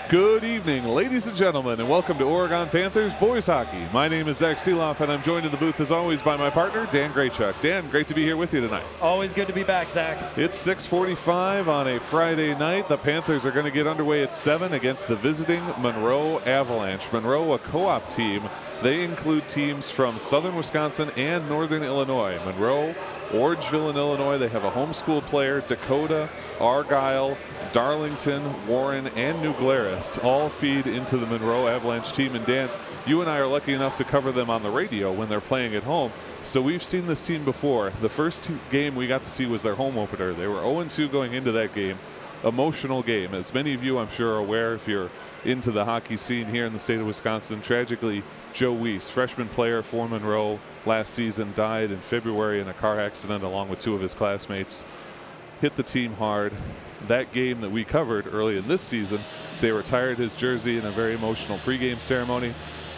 Good evening, ladies and gentlemen, and welcome to Oregon Panthers Boys Hockey. My name is Zach Seeloff, and I'm joined in the booth, as always, by my partner, Dan Graychuk. Dan, great to be here with you tonight. Always good to be back, Zach. It's 6:45 on a Friday night. The Panthers are going to get underway at 7 against the visiting Monroe Avalanche. Monroe, a co-op team. They include teams from southern Wisconsin and northern Illinois. Monroe, Orangeville in Illinois. They have a homeschool player. Dakota, Argyle, Darlington, Warren, and New Glarus all feed into the Monroe Avalanche team. And Dan, you and I are lucky enough to cover them on the radio when they're playing at home. So we've seen this team before. The first game we got to see was their home opener. They were 0-2 going into that game. Emotional game. As many of you, I'm sure, are aware if you're into the hockey scene here in the state of Wisconsin. Tragically, Joe Weiss, freshman player for Monroe last season, died in February in a car accident along with two of his classmates. Hit the team hard. That game that we covered early in this season, they retired his jersey in a very emotional pregame ceremony.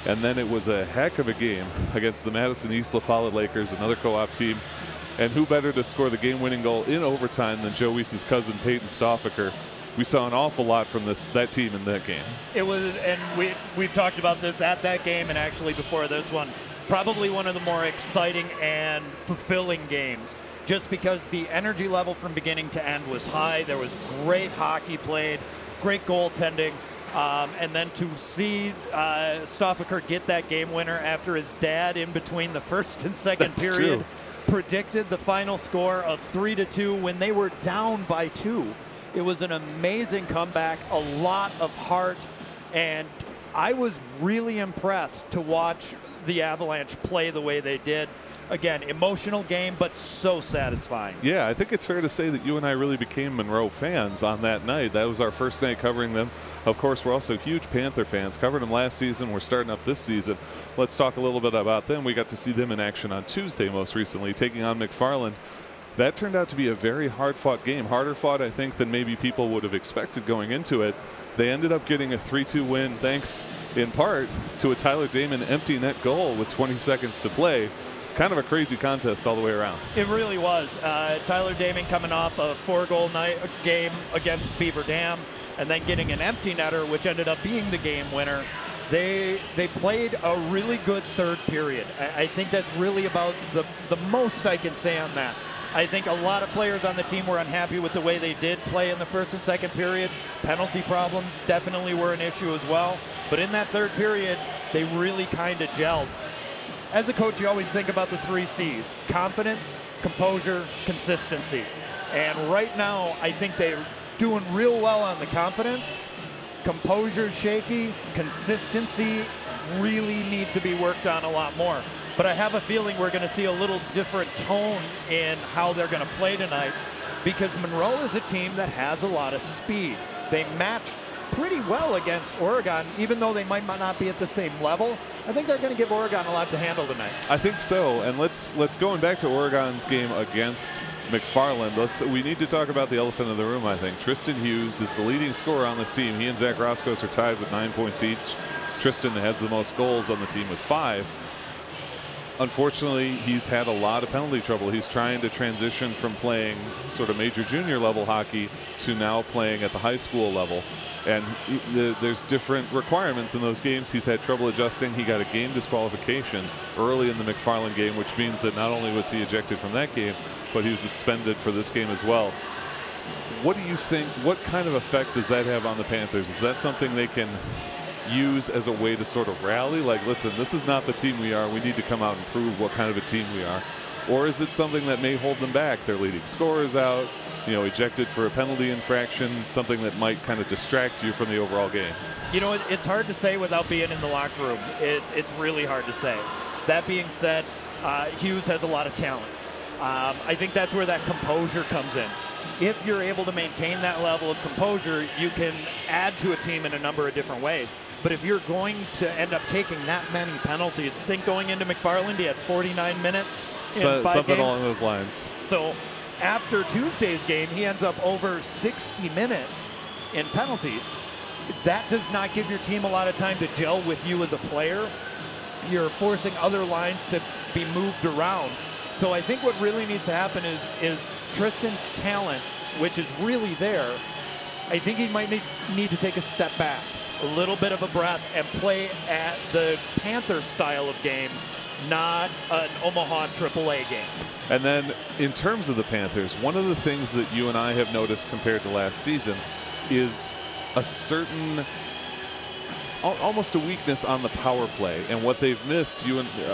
And then it was a heck of a game against the Madison East La Follette Lakers, another co-op team. And who better to score the game-winning goal in overtime than Joe Weiss's cousin, Peyton Stoffaker. We saw an awful lot from that team in that game. It was, and we've talked about this at that game and actually before this one, probably one of the more exciting and fulfilling games. Just because the energy level from beginning to end was high. There was great hockey played, great goaltending. And then to see Stoffaker get that game winner after his dad in between the first and second period predicted the final score of 3-2 when they were down by 2. It was an amazing comeback, a lot of heart, and I was really impressed to watch the Avalanche play the way they did. Again, emotional game, but so satisfying. Yeah, I think it's fair to say that you and I really became Monroe fans on that night. That was our first night covering them. Of course, we're also huge Panther fans. Covered them last season. We're starting up this season. Let's talk a little bit about them. We got to see them in action on Tuesday most recently, taking on McFarland. That turned out to be a very hard-fought game. Harder fought, I think, than maybe people would have expected going into it. They ended up getting a 3-2 win, thanks in part to a Tyler Damon empty net goal with 20 seconds to play. Kind of a crazy contest all the way around. It really was. Tyler Damon coming off a 4-goal game against Beaver Dam and then getting an empty netter, which ended up being the game winner. They played a really good third period. I think that's really about the most I can say on that. I think a lot of players on the team were unhappy with the way they did play in the first and second period. Penalty problems definitely were an issue as well. But in that third period, they really kind of gelled. As a coach, you always think about the 3 C's: confidence, composure, consistency. And right now, I think they're doing real well on the confidence. Composure's shaky. Consistency really needs to be worked on a lot more. But I have a feeling we're going to see a little different tone in how they're going to play tonight, because Monroe is a team that has a lot of speed. They match pretty well against Oregon, even though they might not be at the same level. I think they're going to give Oregon a lot to handle tonight. I think so. And let's going back to Oregon's game against McFarland. We need to talk about the elephant in the room, I think. Tristan Hughes is the leading scorer on this team. He and Zach Roscos are tied with 9 points each. Tristan has the most goals on the team with 5. Unfortunately, he's had a lot of penalty trouble. He's trying to transition from playing sort of major junior level hockey to now playing at the high school level. And there's different requirements in those games. He's had trouble adjusting. He got a game disqualification early in the McFarland game, which means that not only was he ejected from that game, but he was suspended for this game as well. What do you think, what kind of effect does that have on the Panthers? Is that something they can use as a way to sort of rally, like, listen, this is not the team we are, we need to come out and prove what kind of a team we are? Or is it something that may hold them back? Their leading scorer is out, you know, ejected for a penalty infraction, something that might kind of distract you from the overall game? You know, it's hard to say without being in the locker room. It's really hard to say. That being said, Hughes has a lot of talent. I think that's where that composure comes in. If you're able to maintain that level of composure, you can add to a team in a number of different ways. But if you're going to end up taking that many penalties, I think going into McFarland, he had 49 minutes in 5 games. Something along those lines. So after Tuesday's game, he ends up over 60 minutes in penalties. That does not give your team a lot of time to gel with you as a player. You're forcing other lines to be moved around. So I think what really needs to happen is Tristan's talent, which is really there, I think he might need to take a step back. a little bit of a breath, and play at the Panthers style of game, not an Omaha AAA game. And then in terms of the Panthers, one of the things that you and I have noticed compared to last season is a certain, almost a weakness on the power play. And what they've missed,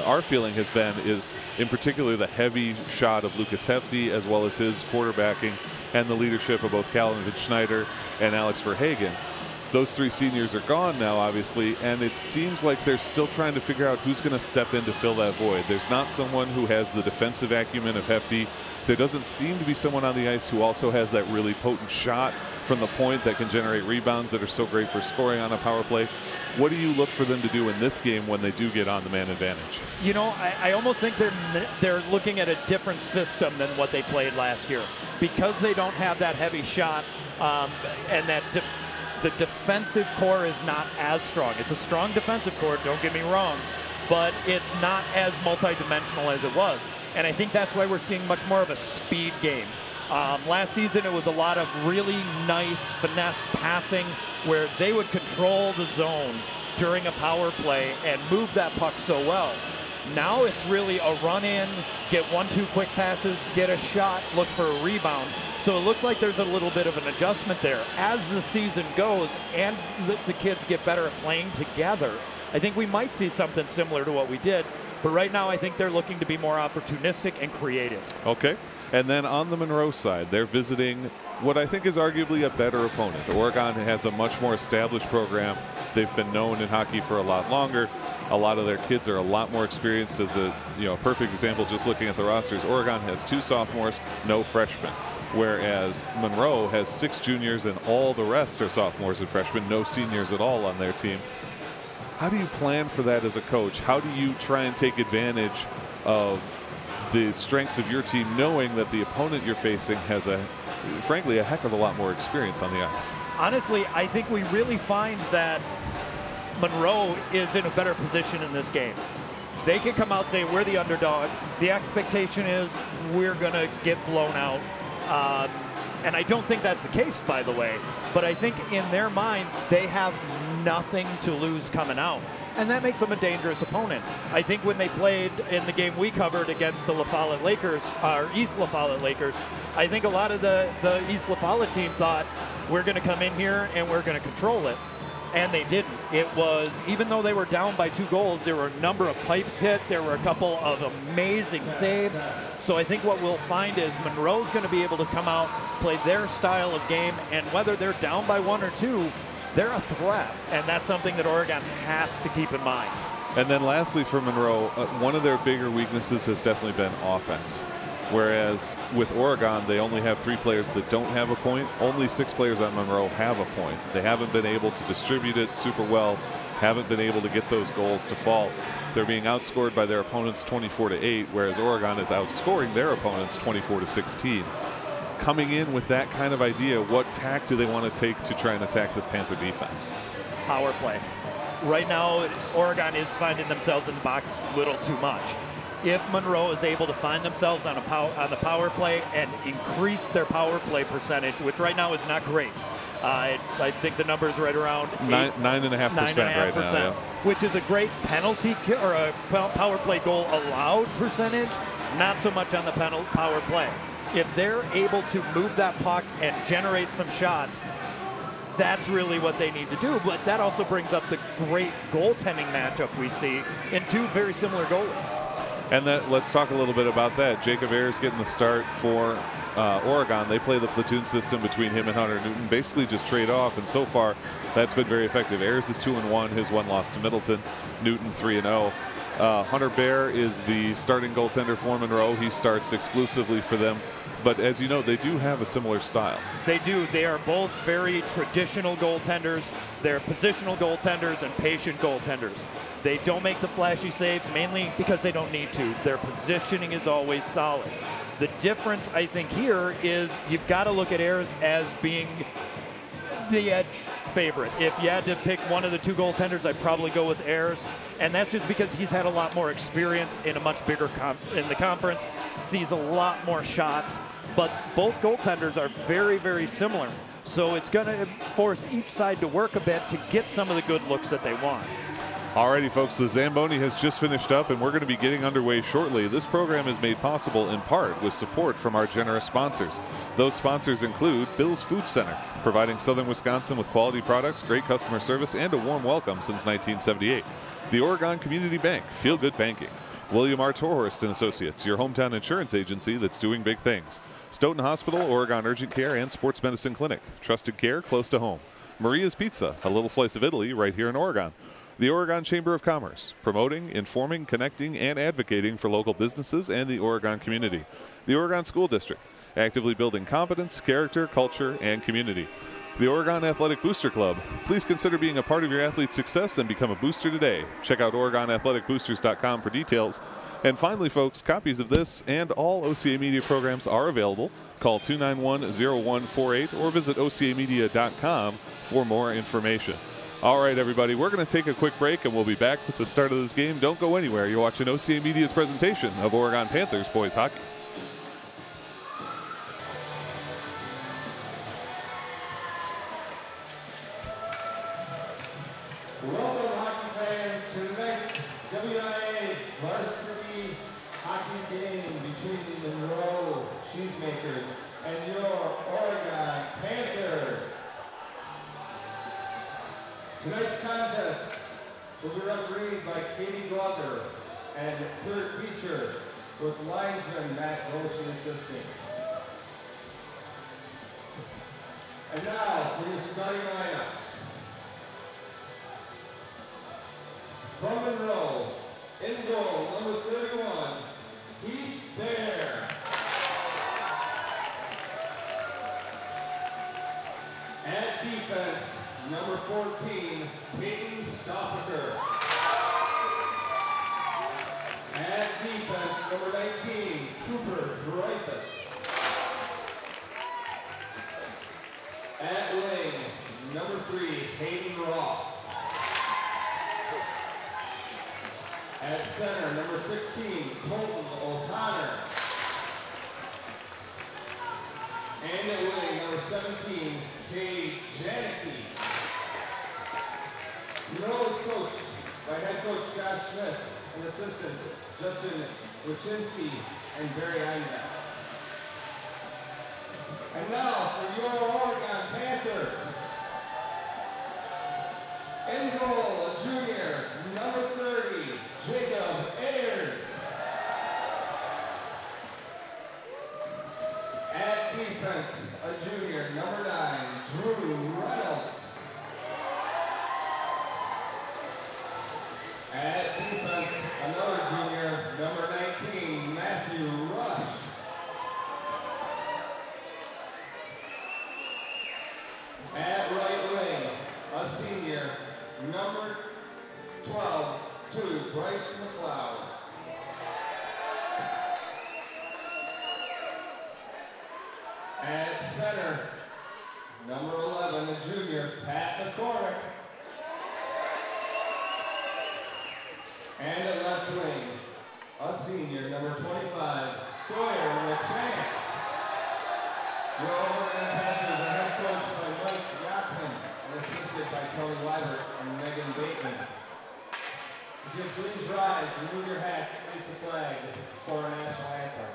our feeling has been, is in particular the heavy shot of Lucas Hefty, as well as his quarterbacking and the leadership of both Calvin Schneider and Alex Verhagen. Those three seniors are gone now, obviously, and it seems like they're still trying to figure out who's going to step in to fill that void. There's not someone who has the defensive acumen of Hefty. There doesn't seem to be someone on the ice who also has that really potent shot from the point that can generate rebounds that are so great for scoring on a power play. What do you look for them to do in this game when they do get on the man advantage? You know, I almost think they're looking at a different system than what they played last year, because they don't have that heavy shot, and that the defensive core is not as strong. It's a strong defensive core, don't get me wrong, but it's not as multidimensional as it was. And I think that's why we're seeing much more of a speed game. Last season, it was a lot of really nice finesse passing where they would control the zone during a power play and move that puck so well. Now it's really a run in, get 1-2 quick passes, get a shot, look for a rebound. So it looks like there's a little bit of an adjustment there. As the season goes and the kids get better at playing together, I think we might see something similar to what we did. But right now, I think they're looking to be more opportunistic and creative. Okay. And then on the Monroe side, they're visiting what I think is arguably a better opponent. Oregon has a much more established program. They've been known in hockey for a lot longer. A lot of their kids are a lot more experienced. As a perfect example, just looking at the rosters, Oregon has 2 sophomores, no freshmen, whereas Monroe has 6 juniors and all the rest are sophomores and freshmen, no seniors at all on their team. How do you plan for that as a coach? How do you try and take advantage of the strengths of your team, knowing that the opponent you're facing has frankly, a heck of a lot more experience on the ice? Honestly, I think we really find that Monroe is in a better position in this game. They can come out saying, we're the underdog. The expectation is we're going to get blown out. And I don't think that's the case, by the way. But I think in their minds, they have nothing to lose coming out. And that makes them a dangerous opponent. I think when they played in the game we covered against the La Follette Lakers, or East La Follette Lakers, I think a lot of the East La Follette team thought, we're going to come in here and we're going to control it. And they didn't. It was, even though they were down by 2 goals, there were a number of pipes hit. There were a couple of amazing saves. So I think what we'll find is Monroe's going to be able to come out, play their style of game, and whether they're down by 1 or 2, they're a threat. And that's something that Oregon has to keep in mind. And then lastly for Monroe, one of their bigger weaknesses has definitely been offense. Whereas with Oregon, they only have 3 players that don't have a point. Only 6 players on Monroe have a point. They haven't been able to distribute it super well, haven't been able to get those goals to fall. They're being outscored by their opponents 24-8, whereas Oregon is outscoring their opponents 24-16. Coming in with that kind of idea, what tack do they want to take to try and attack this Panther defense? Power play. Right now, Oregon is finding themselves in the box a little too much. If Monroe is able to find themselves on the power play and increase their power play percentage, which right now is not great. I think the number is right around 9.5% right now, yeah. Which is a great penalty or a power play goal allowed percentage, not so much on the power play. If they're able to move that puck and generate some shots, that's really what they need to do. But that also brings up the great goaltending matchup we see in 2 very similar goalies. And let's talk a little bit about that. Jacob Ayers getting the start for Oregon. They play the platoon system between him and Hunter Newton, basically just trade off, and so far that's been very effective. Ayers is 2-1, his 1 loss to Middleton. Newton 3-0. Hunter Bear is the starting goaltender for Monroe. He starts exclusively for them. But as you know, they do have a similar style. They do. They are both very traditional goaltenders. They're positional goaltenders and patient goaltenders. They don't make the flashy saves, mainly because they don't need to. Their positioning is always solid. The difference, I think, here is you've got to look at Ayers as being the edge favorite. If you had to pick one of the 2 goaltenders, I'd probably go with Ayers. And that's just because he's had a lot more experience in a much bigger in the conference, sees a lot more shots. But both goaltenders are very, very similar. So it's going to force each side to work a bit to get some of the good looks that they want. Alrighty, folks, the Zamboni has just finished up, and we're going to be getting underway shortly. This program is made possible in part with support from our generous sponsors. Those sponsors include Bill's Food Center, providing Southern Wisconsin with quality products, great customer service, and a warm welcome since 1978. The Oregon Community Bank, Feel Good Banking. William R. Torhorst and Associates, your hometown insurance agency that's doing big things. Stoughton Hospital, Oregon Urgent Care, and Sports Medicine Clinic. Trusted care close to home. Maria's Pizza, a little slice of Italy right here in Oregon. The Oregon Chamber of Commerce, promoting, informing, connecting, and advocating for local businesses and the Oregon community. The Oregon School District, actively building competence, character, culture, and community. The Oregon Athletic Booster Club. Please consider being a part of your athlete's success and become a booster today. Check out OregonAthleticBoosters.com for details. And finally, folks, copies of this and all OCAmedia programs are available. Call 291-0148 or visit OCAmedia.com for more information. All right, everybody, we're going to take a quick break, and we'll be back with the start of this game. Don't go anywhere. You're watching OCAmedia's presentation of Oregon Panthers boys hockey. Welcome, hockey fans, to tonight's OHS Varsity hockey game between the Monroe Cheesemakers and your Oregon Panthers. Tonight's contest will be refereed by Katie Glover and Kurt Beecher, with linesman Matt Roshi assisting. And now for your starting lineups. From Monroe, in goal, number 31, Heath Bear. At defense, number 14, Peyton Stoffaker. At defense, number 19, Cooper Dreyfus. At wing, number 3, Hayden Roth. At center, number 16, Colton O'Connor. And at wing, number 17, Kay Janicki. Monroe is coached by head coach Josh Smith and assistants Justin Wachinski and Barry Einbeck. And now for your Oregon Panthers. In goal, a junior, number 30, Jacob Ayers. At defense, a junior, number 9, Drew Reynolds. At defense, another junior, number 19, Matthew Rush. At right wing, a senior, number 12, 2, Bryce McLeod. At center, number 11, a junior, Pat McCormick. And at left wing, a senior, number 25, Sawyer LaChance. Your Oregon Panthers are head coached by Mike Yachman and assisted by Tony Weibert and Megan Bateman. If you'll please rise, remove your hats, face the flag for our national anthem.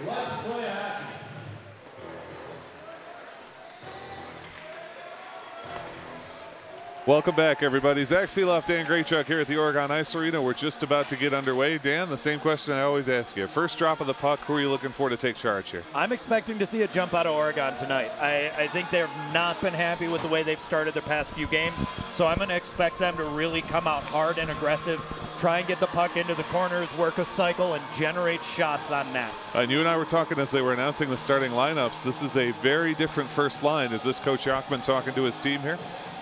Let's play hockey. Welcome back, everybody. Zach Seeloff, Dan Graychuk here at the Oregon Ice Arena. We're just about to get underway. Dan, the same question I always ask you. First drop of the puck, who are you looking for to take charge here? I'm expecting to see a jump out of Oregon tonight. I think they've not been happy with the way they've started their past few games, so I'm going to expect them to really come out hard and aggressive, try and get the puck into the corners, work a cycle, and generate shots on net. And you and I were talking as they were announcing the starting lineups. This is a very different first line. Is this Coach Yachman talking to his team here?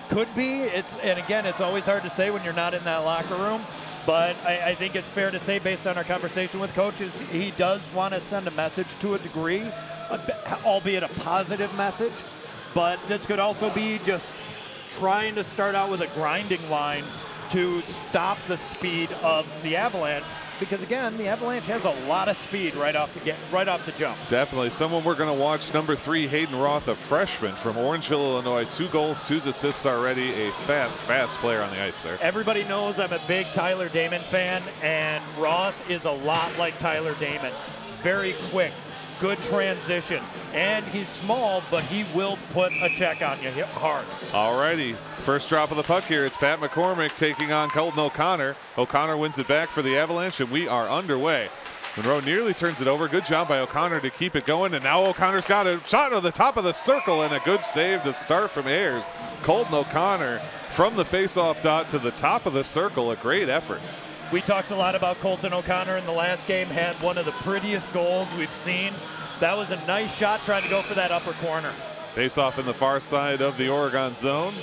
Could be. And again, it's always hard to say when you're not in that locker room. But I think it's fair to say, based on our conversation with coaches, he does want to send a message to a degree, albeit a positive message. But this could also be just trying to start out with a grinding line to stop the speed of the Avalanche. Because again, the Avalanche has a lot of speed right off the jump. Definitely. Someone we're going to watch, number 3, Hayden Roth, a freshman from Orangeville, Illinois. 2 goals, 2 assists already. A fast player on the ice there. Everybody knows I'm a big Tyler Damon fan, and Roth is a lot like Tyler Damon. Very quick, good transition. And he's small, but he will put a check on you hard. All righty. First drop of the puck here. It's Pat McCormick taking on Colton O'Connor. O'Connor wins it back for the Avalanche, and we are underway. Monroe nearly turns it over. Good job by O'Connor to keep it going, and now O'Connor's got a shot to the top of the circle, and a good save to start from Ayers. Colton O'Connor from the face-off dot to the top of the circle. A great effort. We talked a lot about Colton O'Connor in the last game. Had one of the prettiest goals we've seen. That was a nice shot trying to go for that upper corner. Face-off in the far side of the Oregon zone.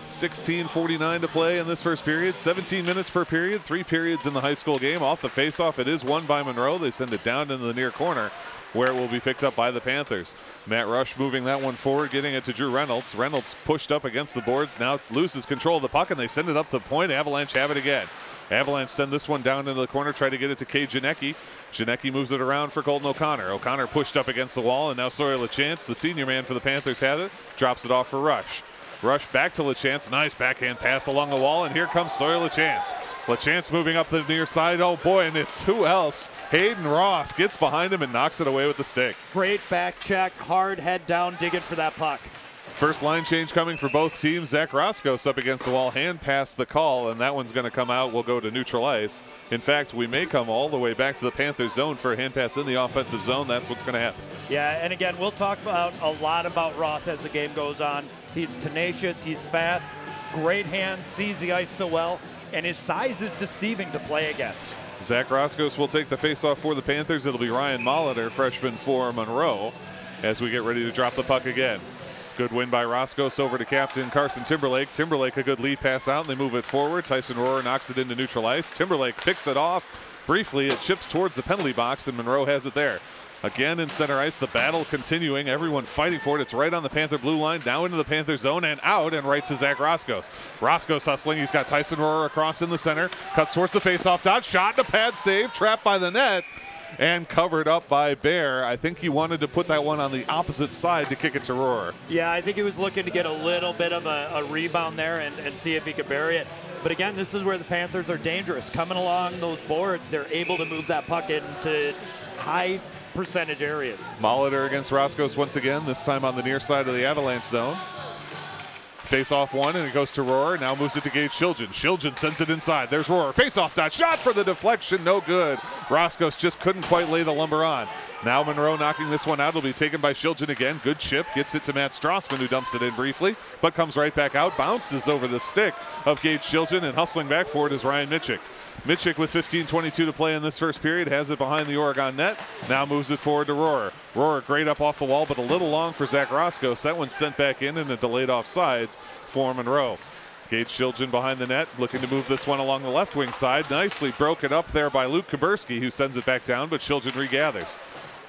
16:49 to play in this first period. 17 minutes per period, 3 periods in the high school game. Off the face-off, it is won by Monroe. They send it down into the near corner, where it will be picked up by the Panthers. Matt Rush moving that one forward, getting it to Drew Reynolds. Reynolds pushed up against the boards, now loses control of the puck, and they send it up the point. Avalanche have it again. Avalanche send this one down into the corner, try to get it to Cade Janecki. Janecki moves it around for Colton O'Connor. O'Connor pushed up against the wall, and now Sawyer LaChance, the senior man for the Panthers, has it. Drops it off for Rush. Rush back to LaChance. Nice backhand pass along the wall, and here comes Sawyer LaChance. LaChance moving up the near side. Oh boy, and it's who else? Hayden Roth gets behind him and knocks it away with the stick. Great back check, hard head down, digging for that puck. First line change coming for both teams. Zach Roscos up against the wall, hand pass the call, and that one's going to come out. We'll go to neutral ice. In fact, we may come all the way back to the Panthers zone for a hand pass in the offensive zone. That's what's going to happen. Yeah, and again, we'll talk about a lot about Roth as the game goes on. He's tenacious, he's fast, great hands, sees the ice so well, and his size is deceiving to play against. Zach Roscos will take the faceoff for the Panthers. It'll be Ryan Molitor, freshman for Monroe, as we get ready to drop the puck again. Good win by Roscos over to captain Carson Timberlake. Timberlake a good lead pass out, and they move it forward. Tyson Rohrer knocks it into neutral ice. Timberlake picks it off briefly. It chips towards the penalty box, and Monroe has it there. Again in center ice, the battle continuing. Everyone fighting for it. It's right on the Panther blue line, down into the Panther zone and out, and right to Zach Roscos. Roscos hustling. He's got Tyson Rohrer across in the center. Cuts towards the faceoff dot. Shot and a pad save. Trapped by the net and covered up by Bear. I think he wanted to put that one on the opposite side to kick it to Rohrer. Yeah, I think he was looking to get a little bit of a rebound there and see if he could bury it. But again, this is where the Panthers are dangerous. Coming along those boards, they're able to move that puck into high percentage areas. Molitor against Roscos once again, this time on the near side of the Avalanche zone. Face off one, and it goes to Rohrer. Now moves it to Gage Shilgen. Shilgen sends it inside. There's Rohrer. Face off dot. Shot for the deflection. No good. Roscos just couldn't quite lay the lumber on. Now Monroe knocking this one out. It'll be taken by Shilgen again. Good chip. Gets it to Matt Strassman, who dumps it in briefly, but comes right back out. Bounces over the stick of Gage Shilgen, and hustling back for it is Ryan Mitchick. Mitchick with 15:22 to play in this first period has it behind the Oregon net. Now moves it forward to Rohrer. Rohrer great up off the wall, but a little long for Zach Roscos. That one's sent back in and a delayed offsides for Monroe. Gage Shilgen behind the net, looking to move this one along the left wing side. Nicely broken up there by Luke Kuberski, who sends it back down, but Shilgen regathers.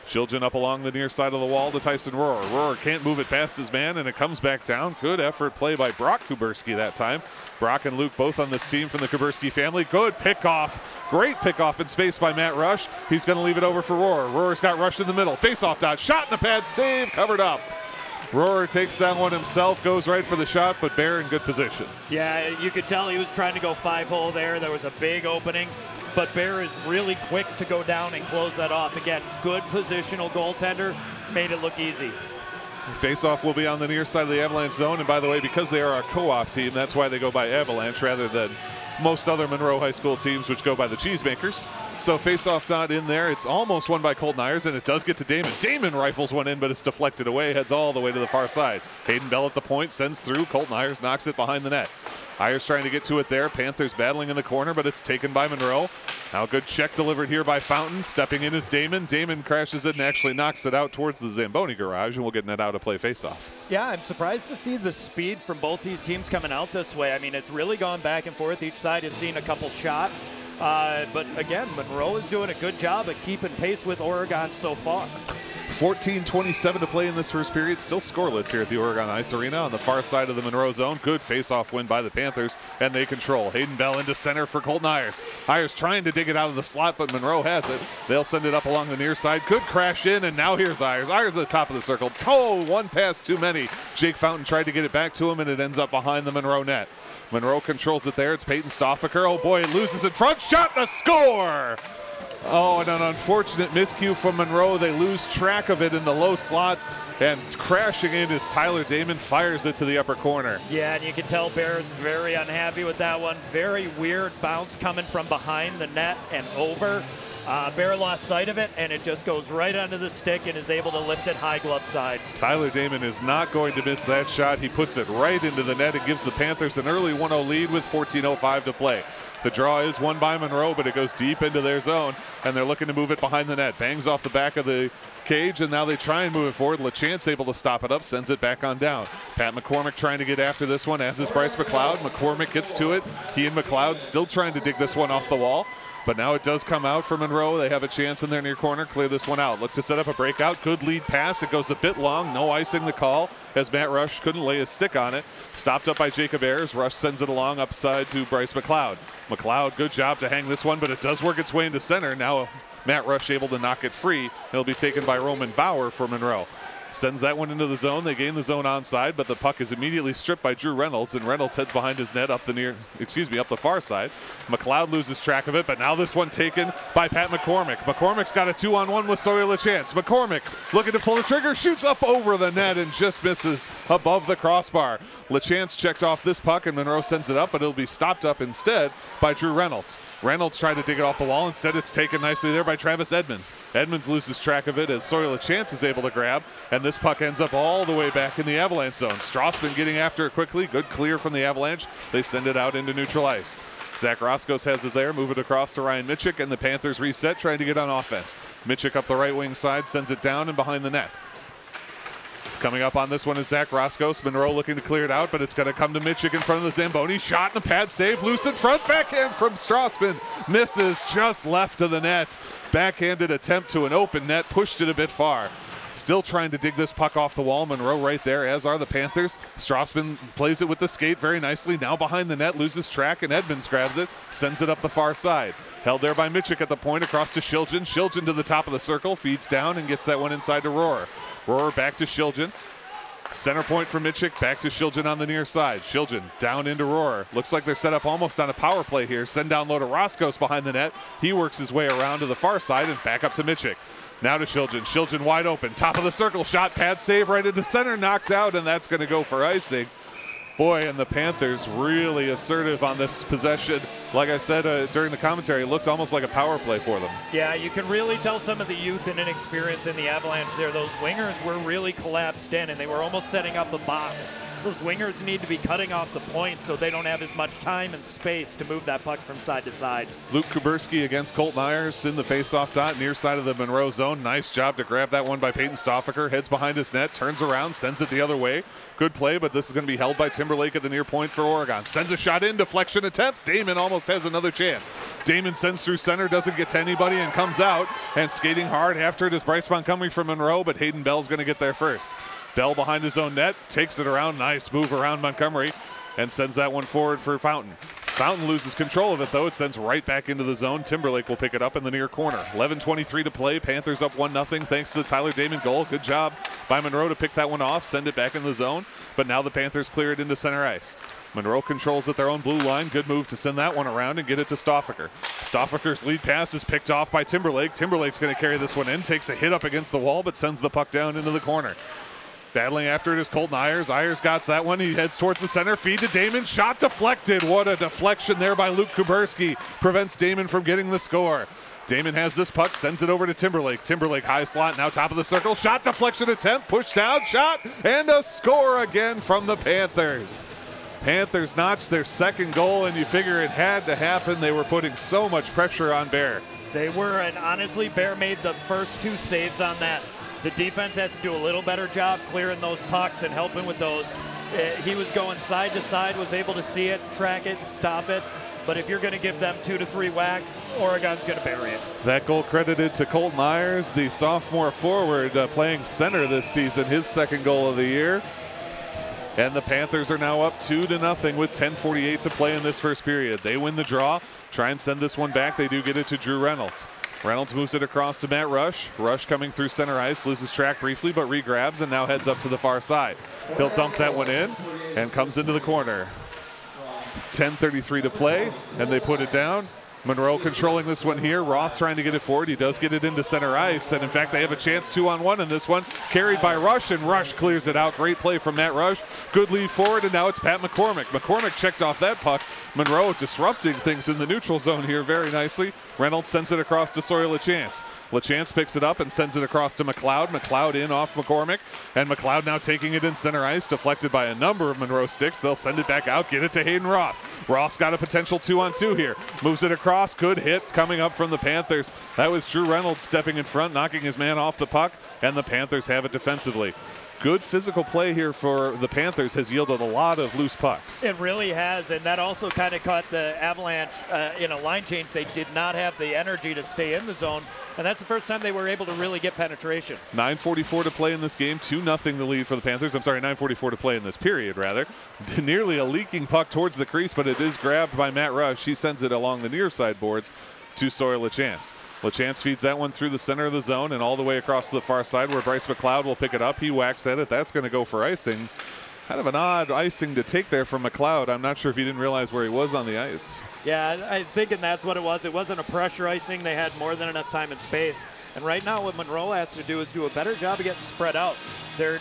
Shilgen up along the near side of the wall to Tyson Rohrer. Rohrer can't move it past his man, and it comes back down. Good effort play by Brock Kuberski that time. Brock and Luke both on this team from the Kuberski family. Good pickoff. Great pickoff in space by Matt Rush. He's going to leave it over for Rohrer. Rohrer's got Rush in the middle. Face-off dot. Shot in the pad. Save. Covered up. Rohrer takes that one himself, goes right for the shot, but Bear in good position. Yeah, you could tell he was trying to go 5-hole there. There was a big opening. but Bear is really quick to go down and close that off. Again, good positional goaltender, made it look easy. Face-off will be on the near side of the Avalanche zone, and by the way, because they are a co-op team, that's why they go by Avalanche rather than most other Monroe High School teams, which go by the Cheesemakers. So face-off dot in there. It's almost won by Colton Ayers, and it does get to Damon. Damon rifles one in, but it's deflected away, heads all the way to the far side. Hayden Bell at the point, sends through. Colton Ayers knocks it behind the net. Ayers trying to get to it there. Panthers battling in the corner, but it's taken by Monroe. Now a good check delivered here by Fountain. Stepping in is Damon. Damon crashes it and actually knocks it out towards the Zamboni garage, and we'll get net out to play faceoff. Yeah, I'm surprised to see the speed from both these teams coming out this way. I mean, it's really gone back and forth. Each side has seen a couple shots. But again, Monroe is doing a good job of keeping pace with Oregon so far. 14:27 to play in this first period. Still scoreless here at the Oregon Ice Arena on the far side of the Monroe zone. Good face-off win by the Panthers, and they control. Hayden Bell into center for Colton Ayers. Ayers trying to dig it out of the slot, but Monroe has it. They'll send it up along the near side. Good crash in, and now here's Ayers. Ayers at the top of the circle. Oh, one pass too many. Jake Fountain tried to get it back to him, and it ends up behind the Monroe net. Monroe controls it there. It's Peyton Stoffaker. Oh boy, it loses in front. Shot and a score! Oh, and an unfortunate miscue from Monroe. They lose track of it in the low slot, and crashing in as Tyler Damon fires it to the upper corner. Yeah, and you can tell Bear is very unhappy with that one. Very weird bounce coming from behind the net and over. Bear lost sight of it, and it just goes right onto the stick and is able to lift it high glove side. Tyler Damon is not going to miss that shot. He puts it right into the net. It gives the Panthers an early 1-0 lead with 14:05 to play. The draw is won by Monroe, but it goes deep into their zone, and they're looking to move it behind the net. Bangs off the back of the cage, and now they try and move it forward. LaChance able to stop it up, sends it back on down. Pat McCormick trying to get after this one, as is Bryce McLeod. McCormick gets to it. He and McLeod still trying to dig this one off the wall. But now it does come out for Monroe. They have a chance in their near corner. Clear this one out. Look to set up a breakout. Good lead pass. It goes a bit long. No icing the call as Matt Rush couldn't lay his stick on it. Stopped up by Jacob Ayers. Rush sends it along upside to Bryce McLeod. McLeod, good job to hang this one, but it does work its way into center. Now Matt Rush able to knock it free. It'll be taken by Roman Bauer for Monroe. Sends that one into the zone. They gain the zone onside, but the puck is immediately stripped by Drew Reynolds, and Reynolds heads behind his net up the far side. McLeod loses track of it, but now this one taken by Pat McCormick. McCormick's got a 2-on-1 with Sawyer LaChance. McCormick looking to pull the trigger, shoots up over the net and just misses above the crossbar. LaChance checked off this puck, and Monroe sends it up, but it'll be stopped up instead by Drew Reynolds. Reynolds tried to dig it off the wall. Instead, it's taken nicely there by Travis Edmonds. Edmonds loses track of it as Sawyer LaChance is able to grab, and this puck ends up all the way back in the Avalanche zone. Strassman getting after it quickly. Good clear from the Avalanche. They send it out into neutral ice. Zach Roscos has it there. Move it across to Ryan Mitchell, and the Panthers reset, trying to get on offense. Mitchell up the right wing side, sends it down and behind the net. Coming up on this one is Zach Roscos. Monroe looking to clear it out, but it's going to come to Mitchell in front of the Zamboni. Shot and a pad save. Loose in front. Backhand from Strassman. Misses just left of the net. Backhanded attempt to an open net. Pushed it a bit far. Still trying to dig this puck off the wall. Monroe right there, as are the Panthers. Strassman plays it with the skate very nicely. Now behind the net, loses track, and Edmonds grabs it, sends it up the far side. Held there by Mitchell at the point, across to Shiljan. Shiljan to the top of the circle, feeds down and gets that one inside to Rohrer. Rohrer back to Shiljan. Center point for Mitchell, back to Shiljan on the near side. Shiljan down into Rohrer. Looks like they're set up almost on a power play here. Send down low to Roscos behind the net. He works his way around to the far side and back up to Mitchell. Now to Shiljan. Shiljan wide open. Top of the circle. Shot, pad save right into center. Knocked out, and that's going to go for icing. Boy, and the Panthers really assertive on this possession. Like I said during the commentary, it looked almost like a power play for them. Yeah, you can really tell some of the youth and inexperience in the Avalanche there. Those wingers were really collapsed in, and they were almost setting up a box. Those wingers need to be cutting off the point so they don't have as much time and space to move that puck from side to side. Luke Kuberski against Colton Ayers in the faceoff dot, near side of the Monroe zone. Nice job to grab that one by Peyton Stoffaker. Heads behind his net, turns around, sends it the other way. Good play, but this is going to be held by Timberlake at the near point for Oregon. Sends a shot in, deflection attempt. Damon almost has another chance. Damon sends through center, doesn't get to anybody, and comes out. And skating hard after it is Bryce Montgomery from Monroe, but Hayden Bell's going to get there first. Bell behind his own net, takes it around. Nice move around Montgomery and sends that one forward for Fountain. Fountain loses control of it, though. It sends right back into the zone. Timberlake will pick it up in the near corner. 11:23 to play. Panthers up 1-0 thanks to the Tyler Damon goal. Good job by Monroe to pick that one off, send it back in the zone. But now the Panthers clear it into center ice. Monroe controls at their own blue line. Good move to send that one around and get it to Stoffaker. Stoffaker's lead pass is picked off by Timberlake. Timberlake's going to carry this one in, takes a hit up against the wall, but sends the puck down into the corner. Battling after it is Colton Ayers. Ayers got that one. He heads towards the center. Feed to Damon. Shot deflected. What a deflection there by Luke Kuberski. Prevents Damon from getting the score. Damon has this puck, sends it over to Timberlake. Timberlake high slot, now top of the circle. Shot deflection attempt, pushed down, shot, and a score again from the Panthers. Panthers notched their second goal, and you figure it had to happen. They were putting so much pressure on Bear. They were, and honestly, Bear made the first 2 saves on that. The defense has to do a little better job clearing those pucks and helping with those. He was going side to side, was able to see it, track it, stop it. But if you're going to give them 2 to 3 whacks, Oregon's going to bury it. That goal credited to Colton Ayers, the sophomore forward playing center this season, his second goal of the year. And the Panthers are now up 2-0 with 10:48 to play in this first period. They win the draw, try and send this one back. They do get it to Drew Reynolds. Reynolds moves it across to Matt Rush. Rush coming through center ice, loses track briefly, but regrabs and now heads up to the far side. He'll dump that one in and comes into the corner. 10:33 to play, and they put it down. Monroe controlling this one here. Roth trying to get it forward. He does get it into center ice, and in fact, they have a chance 2-on-1 in this one. Carried by Rush, and Rush clears it out. Great play from Matt Rush. Good lead forward, and now it's Pat McCormick. McCormick checked off that puck. Monroe disrupting things in the neutral zone here very nicely. Reynolds sends it across to Sawyer LaChance. LaChance picks it up and sends it across to McLeod. McLeod in off McCormick, and McLeod now taking it in center ice, deflected by a number of Monroe sticks. They'll send it back out, get it to Hayden Roth. Roth's got a potential 2-on-2 here. Moves it across, good hit coming up from the Panthers. That was Drew Reynolds stepping in front, knocking his man off the puck, and the Panthers have it defensively. Good physical play here for the Panthers has yielded a lot of loose pucks. It really has, and that also kind of caught the Avalanche in a line change. They did not have the energy to stay in the zone, and that's the first time they were able to really get penetration. 9:44 to play in this game, 2-0 the lead for the Panthers. I'm sorry, 9:44 to play in this period, rather. Nearly a leaking puck towards the crease, but it is grabbed by Matt Rush. He sends it along the near side boards to Sawyer LaChance. LaChance feeds that one through the center of the zone and all the way across to the far side where Bryce McLeod will pick it up. He whacks at it. That's going to go for icing. Kind of an odd icing to take there from McLeod. I'm not sure if he didn't realize where he was on the ice. Yeah, I'm thinking that's what it was. It wasn't a pressure icing. They had more than enough time and space. And right now what Monroe has to do is do a better job of getting spread out. They're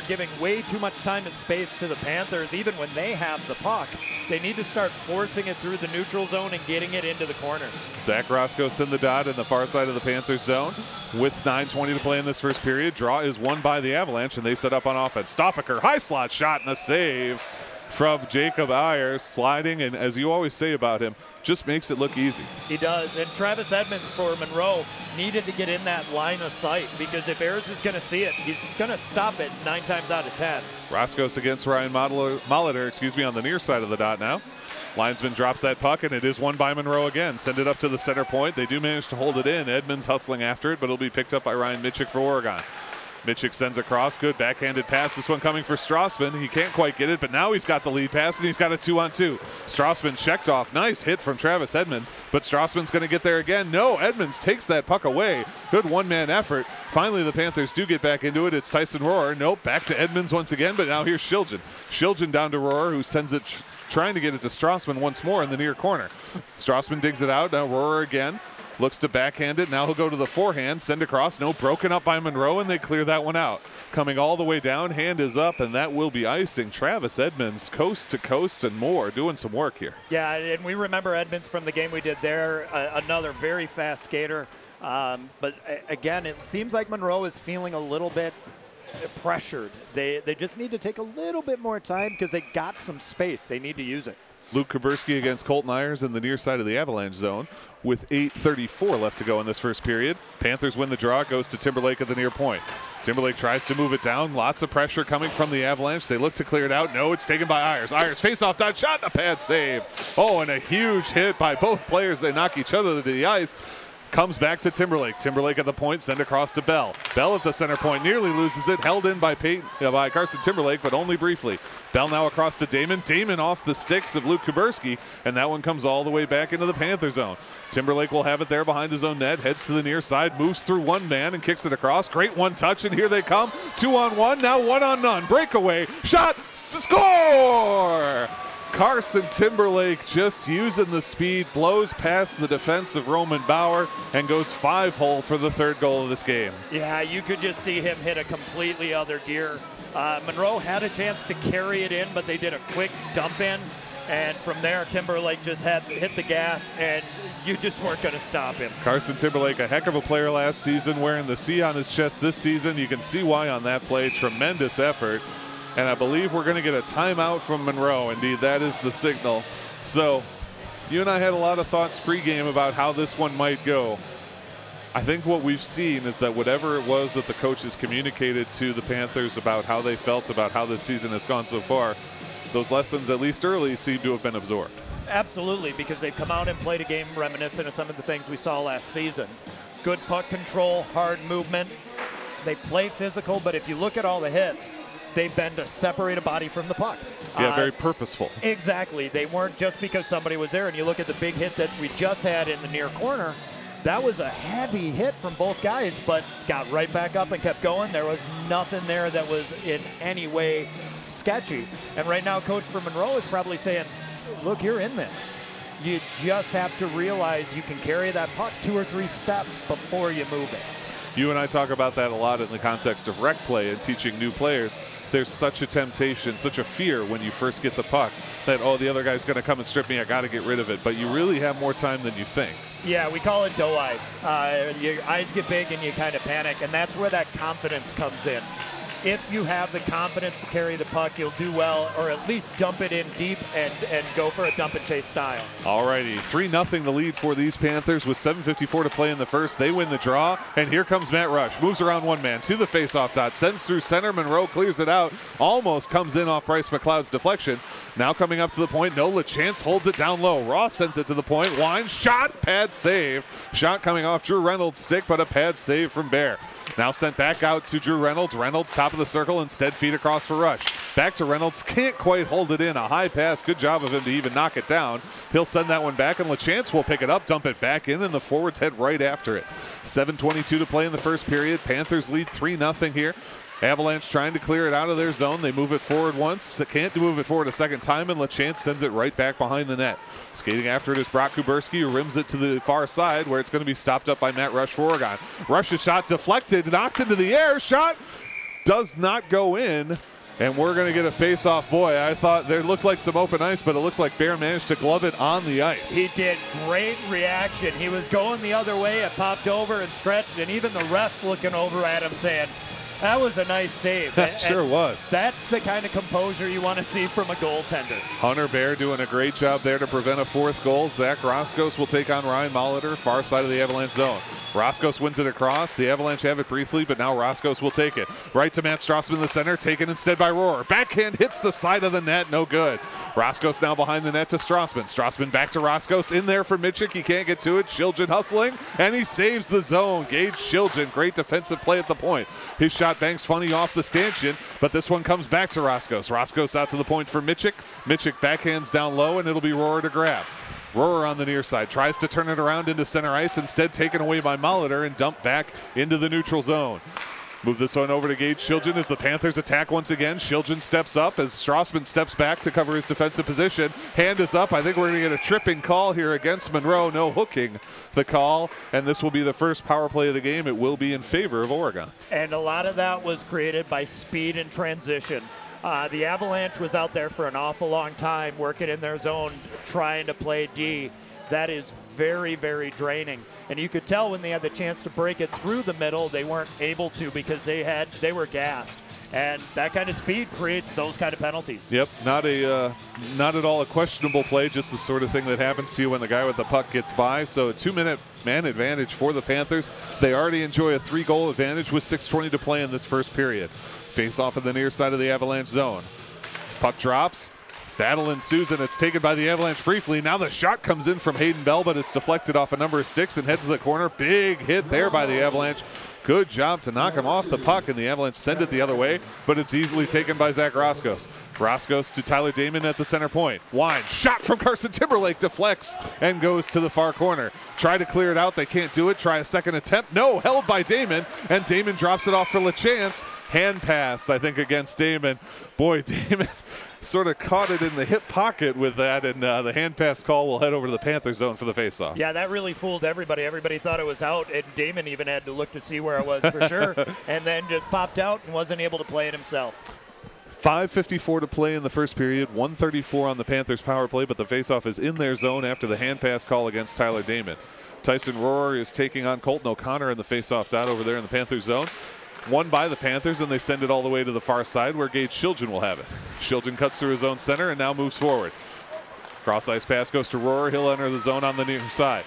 giving way too much time and space to the Panthers, even when they have the puck. They need to start forcing it through the neutral zone and getting it into the corners. Zach Roscoe's in the dot in the far side of the Panthers zone. With 9:20 to play in this first period, draw is won by the Avalanche, and they set up on offense. Stoffaker, high slot shot and a save from Jacob Ayers, sliding, and as you always say about him, just makes it look easy. He does, and Travis Edmonds for Monroe needed to get in that line of sight, because if Ayers is going to see it, he's going to stop it 9 times out of 10. Roscoe's against Ryan Molitor, on the near side of the dot now. Linesman drops that puck, and it is won by Monroe again. Send it up to the center point. They do manage to hold it in. Edmonds hustling after it, but it'll be picked up by Ryan Mitchik for Oregon. Mitchik sends across, good backhanded pass. This one coming for Strassman. He can't quite get it, but now he's got the lead pass, and he's got a 2-on-2. Strassman checked off. Nice hit from Travis Edmonds, but Strassman's going to get there again. No, Edmonds takes that puck away. Good one-man effort. Finally, the Panthers do get back into it. It's Tyson Rohrer. Nope, back to Edmonds once again, but now here's Shiljan. Shiljan down to Rohrer, who sends it, trying to get it to Strassman once more in the near corner. Strassman digs it out. Now Rohrer again. Looks to backhand it. Now he'll go to the forehand, send across. No, broken up by Monroe, and they clear that one out. Coming all the way down, hand is up, and that will be icing. Travis Edmonds, coast to coast and more, doing some work here. Yeah, and we remember Edmonds from the game we did there, another very fast skater. But again, it seems like Monroe is feeling a little bit pressured. They just need to take a little bit more time because they got some space. They need to use it. Luke Kuberski against Colton Ayers in the near side of the Avalanche zone with 8:34 left to go in this first period. Panthers win the draw. It goes to Timberlake at the near point. Timberlake tries to move it down. Lots of pressure coming from the Avalanche. They look to clear it out. No, it's taken by Ayers. Ayers face-off dot shot and a pad save. Oh, and a huge hit by both players. They knock each other to the ice. Comes back to Timberlake. Timberlake at the point, send across to Bell. Bell at the center point, nearly loses it. Held in by Carson Timberlake, but only briefly. Bell now across to Damon. Damon off the sticks of Luke Kuberski, and that one comes all the way back into the Panther zone. Timberlake will have it there behind his own net, heads to the near side, moves through one man and kicks it across. Great one touch, and here they come. 2-on-1, now 1-on-none. Breakaway, shot, score! Carson Timberlake just using the speed, blows past the defense of Roman Bauer and goes 5-hole for the third goal of this game. Yeah, you could just see him hit a completely other gear. Monroe had a chance to carry it in, but they did a quick dump in. And from there, Timberlake just had hit the gas, and you just weren't going to stop him. Carson Timberlake, a heck of a player last season, wearing the C on his chest this season. You can see why on that play. Tremendous effort. And I believe we're going to get a timeout from Monroe. Indeed, that is the signal. So you and I had a lot of thoughts pregame about how this one might go. I think what we've seen is that whatever it was that the coaches communicated to the Panthers about how they felt about how this season has gone so far, those lessons, at least early, seem to have been absorbed. Absolutely, because they've come out and played a game reminiscent of some of the things we saw last season. Good puck control, hard movement. They play physical, but if you look at all the hits, they've been to separate a body from the puck. Yeah, very purposeful. Exactly. They weren't just because somebody was there. And you look at the big hit that we just had in the near corner, that was a heavy hit from both guys, but got right back up and kept going. There was nothing there that was in any way sketchy. And right now, Coach for Monroe is probably saying, look, you're in this. You just have to realize you can carry that puck 2 or 3 steps before you move it. You and I talk about that a lot in the context of rec play and teaching new players. There's such a temptation, such a fear when you first get the puck that, oh, the other guy's going to come and strip me, I got to get rid of it. But you really have more time than you think. Yeah, we call it doe eyes. Your eyes get big and you kind of panic, and that's where that confidence comes in. If you have the confidence to carry the puck, you'll do well, or at least dump it in deep and go for a dump and chase style. All righty, 3-0 the lead for these Panthers with 7:54 to play in the first. They win the draw, and here comes Matt Rush. Moves around one man to the faceoff dot, sends through center. Monroe clears it out, almost comes in off Bryce McLeod's deflection. Now coming up to the point, no, LaChance holds it down low. Ross sends it to the point, Wine, shot, pad save. Shot coming off Drew Reynolds' stick, but a pad save from Bear. Now sent back out to Drew Reynolds. Reynolds top of the circle, instead feed across for Rush. Back to Reynolds, can't quite hold it in. A high pass, good job of him to even knock it down. He'll send that one back, and LaChance will pick it up, dump it back in, and the forwards head right after it. 7:22 to play in the first period. Panthers lead 3-0 here. Avalanche trying to clear it out of their zone. They move it forward once, can't move it forward a second time, and LaChance sends it right back behind the net. Skating after it is Brock Kuberski, who rims it to the far side, where it's going to be stopped up by Matt Rush for Oregon. Rush's shot deflected, knocked into the air, shot does not go in, and we're going to get a face-off. Boy, I thought there looked like some open ice, but it looks like Bear managed to glove it on the ice. He did. Great reaction. He was going the other way, it popped over and stretched, and even the refs looking over at him saying, that was a nice save. That sure was. That's the kind of composure you want to see from a goaltender. Hunter Bear doing a great job there to prevent a fourth goal. Zach Roskos will take on Ryan Molitor, far side of the Avalanche zone. Roskos wins it across. The Avalanche have it briefly, but now Roskos will take it. Right to Matt Strassman in the center, taken instead by Rohrer. Backhand hits the side of the net, no good. Roskos now behind the net to Strassman. Strassman back to Roskos, in there for Mitchik. He can't get to it. Shiljan hustling, and he saves the zone. Gage Shiljan, great defensive play at the point. His shot banks funny off the stanchion, but this one comes back to Roskos. Roskos out to the point for Mitchik. Mitchik backhands down low, and it'll be Rohrer to grab. Rohrer on the near side tries to turn it around into center ice, instead taken away by Molitor and dumped back into the neutral zone. Move this one over to Gage Shiljan as the Panthers attack once again. Shiljan steps up as Strassman steps back to cover his defensive position. Hand is up. I think we're going to get a tripping call here against Monroe. No hooking the call, and this will be the first power play of the game. It will be in favor of Oregon. And a lot of that was created by speed and transition. The Avalanche was out there for an awful long time working in their zone, trying to play D. That is very, very draining. And you could tell when they had the chance to break it through the middle, they weren't able to because they were gassed. And that kind of speed creates those kind of penalties. Yep, not at all a questionable play, just the sort of thing that happens to you when the guy with the puck gets by. So a 2-minute man advantage for the Panthers. They already enjoy a 3-goal advantage with 6:20 to play in this first period. Face off on the near side of the Avalanche zone. Puck drops. Battle ensues, and it's taken by the Avalanche briefly. Now the shot comes in from Hayden Bell, but it's deflected off a number of sticks and heads to the corner. Big hit there by the Avalanche. Good job to knock him off the puck, and the Avalanche send it the other way, but it's easily taken by Zach Roskos. Roskos to Tyler Damon at the center point. Wine, shot from Carson Timberlake, deflects and goes to the far corner. Try to clear it out, they can't do it. Try a second attempt. No, held by Damon, and Damon drops it off for LaChance. Hand pass, I think, against Damon. Boy, Damon sort of caught it in the hip pocket with that, and the hand pass call will head over to the Panther zone for the faceoff. Yeah, that really fooled everybody. Everybody thought it was out, and Damon even had to look to see where it was for sure, and then just popped out and wasn't able to play it himself. 5:54 to play in the first period, 134 on the Panthers power play, but the faceoff is in their zone after the hand pass call against Tyler Damon. Tyson Rohrer is taking on Colton O'Connor in the faceoff dot over there in the Panthers zone. Won by the Panthers, and they send it all the way to the far side where Gage Shilgen will have it. Shilgen cuts through his own center and now moves forward. Cross ice pass goes to Rohrer. He'll enter the zone on the near side.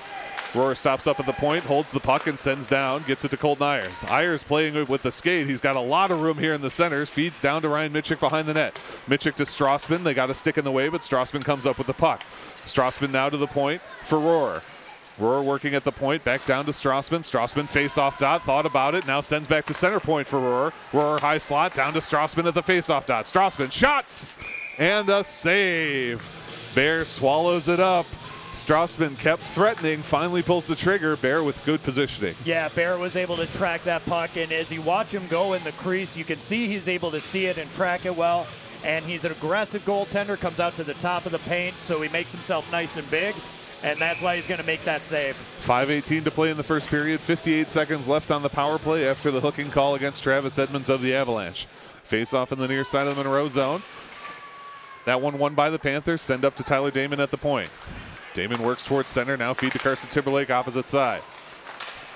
Rohrer stops up at the point, holds the puck and sends down, gets it to Colton Ayers. Ayers playing with the skate. He's got a lot of room here in the centers, feeds down to Ryan Mitchik behind the net. Mitchik to Strassman. They got a stick in the way, but Strassman comes up with the puck. Strassman now to the point for Rohrer. Rohrer working at the point, back down to Strassman. Strassman face-off dot, thought about it, now sends back to center point for Rohrer. Rohrer high slot, down to Strassman at the face-off dot. Strassman shots and a save. Bear swallows it up. Strassman kept threatening, finally pulls the trigger. Bear with good positioning. Yeah, Bear was able to track that puck, and as you watch him go in the crease, you can see he's able to see it and track it well. And he's an aggressive goaltender, comes out to the top of the paint, so he makes himself nice and big, and that's why he's going to make that save. 5:18 to play in the first period, 58 seconds left on the power play after the hooking call against Travis Edmonds of the Avalanche. Face off in the near side of the Monroe zone. That one won by the Panthers, send up to Tyler Damon at the point. Damon works towards center, now feed to Carson Timberlake opposite side.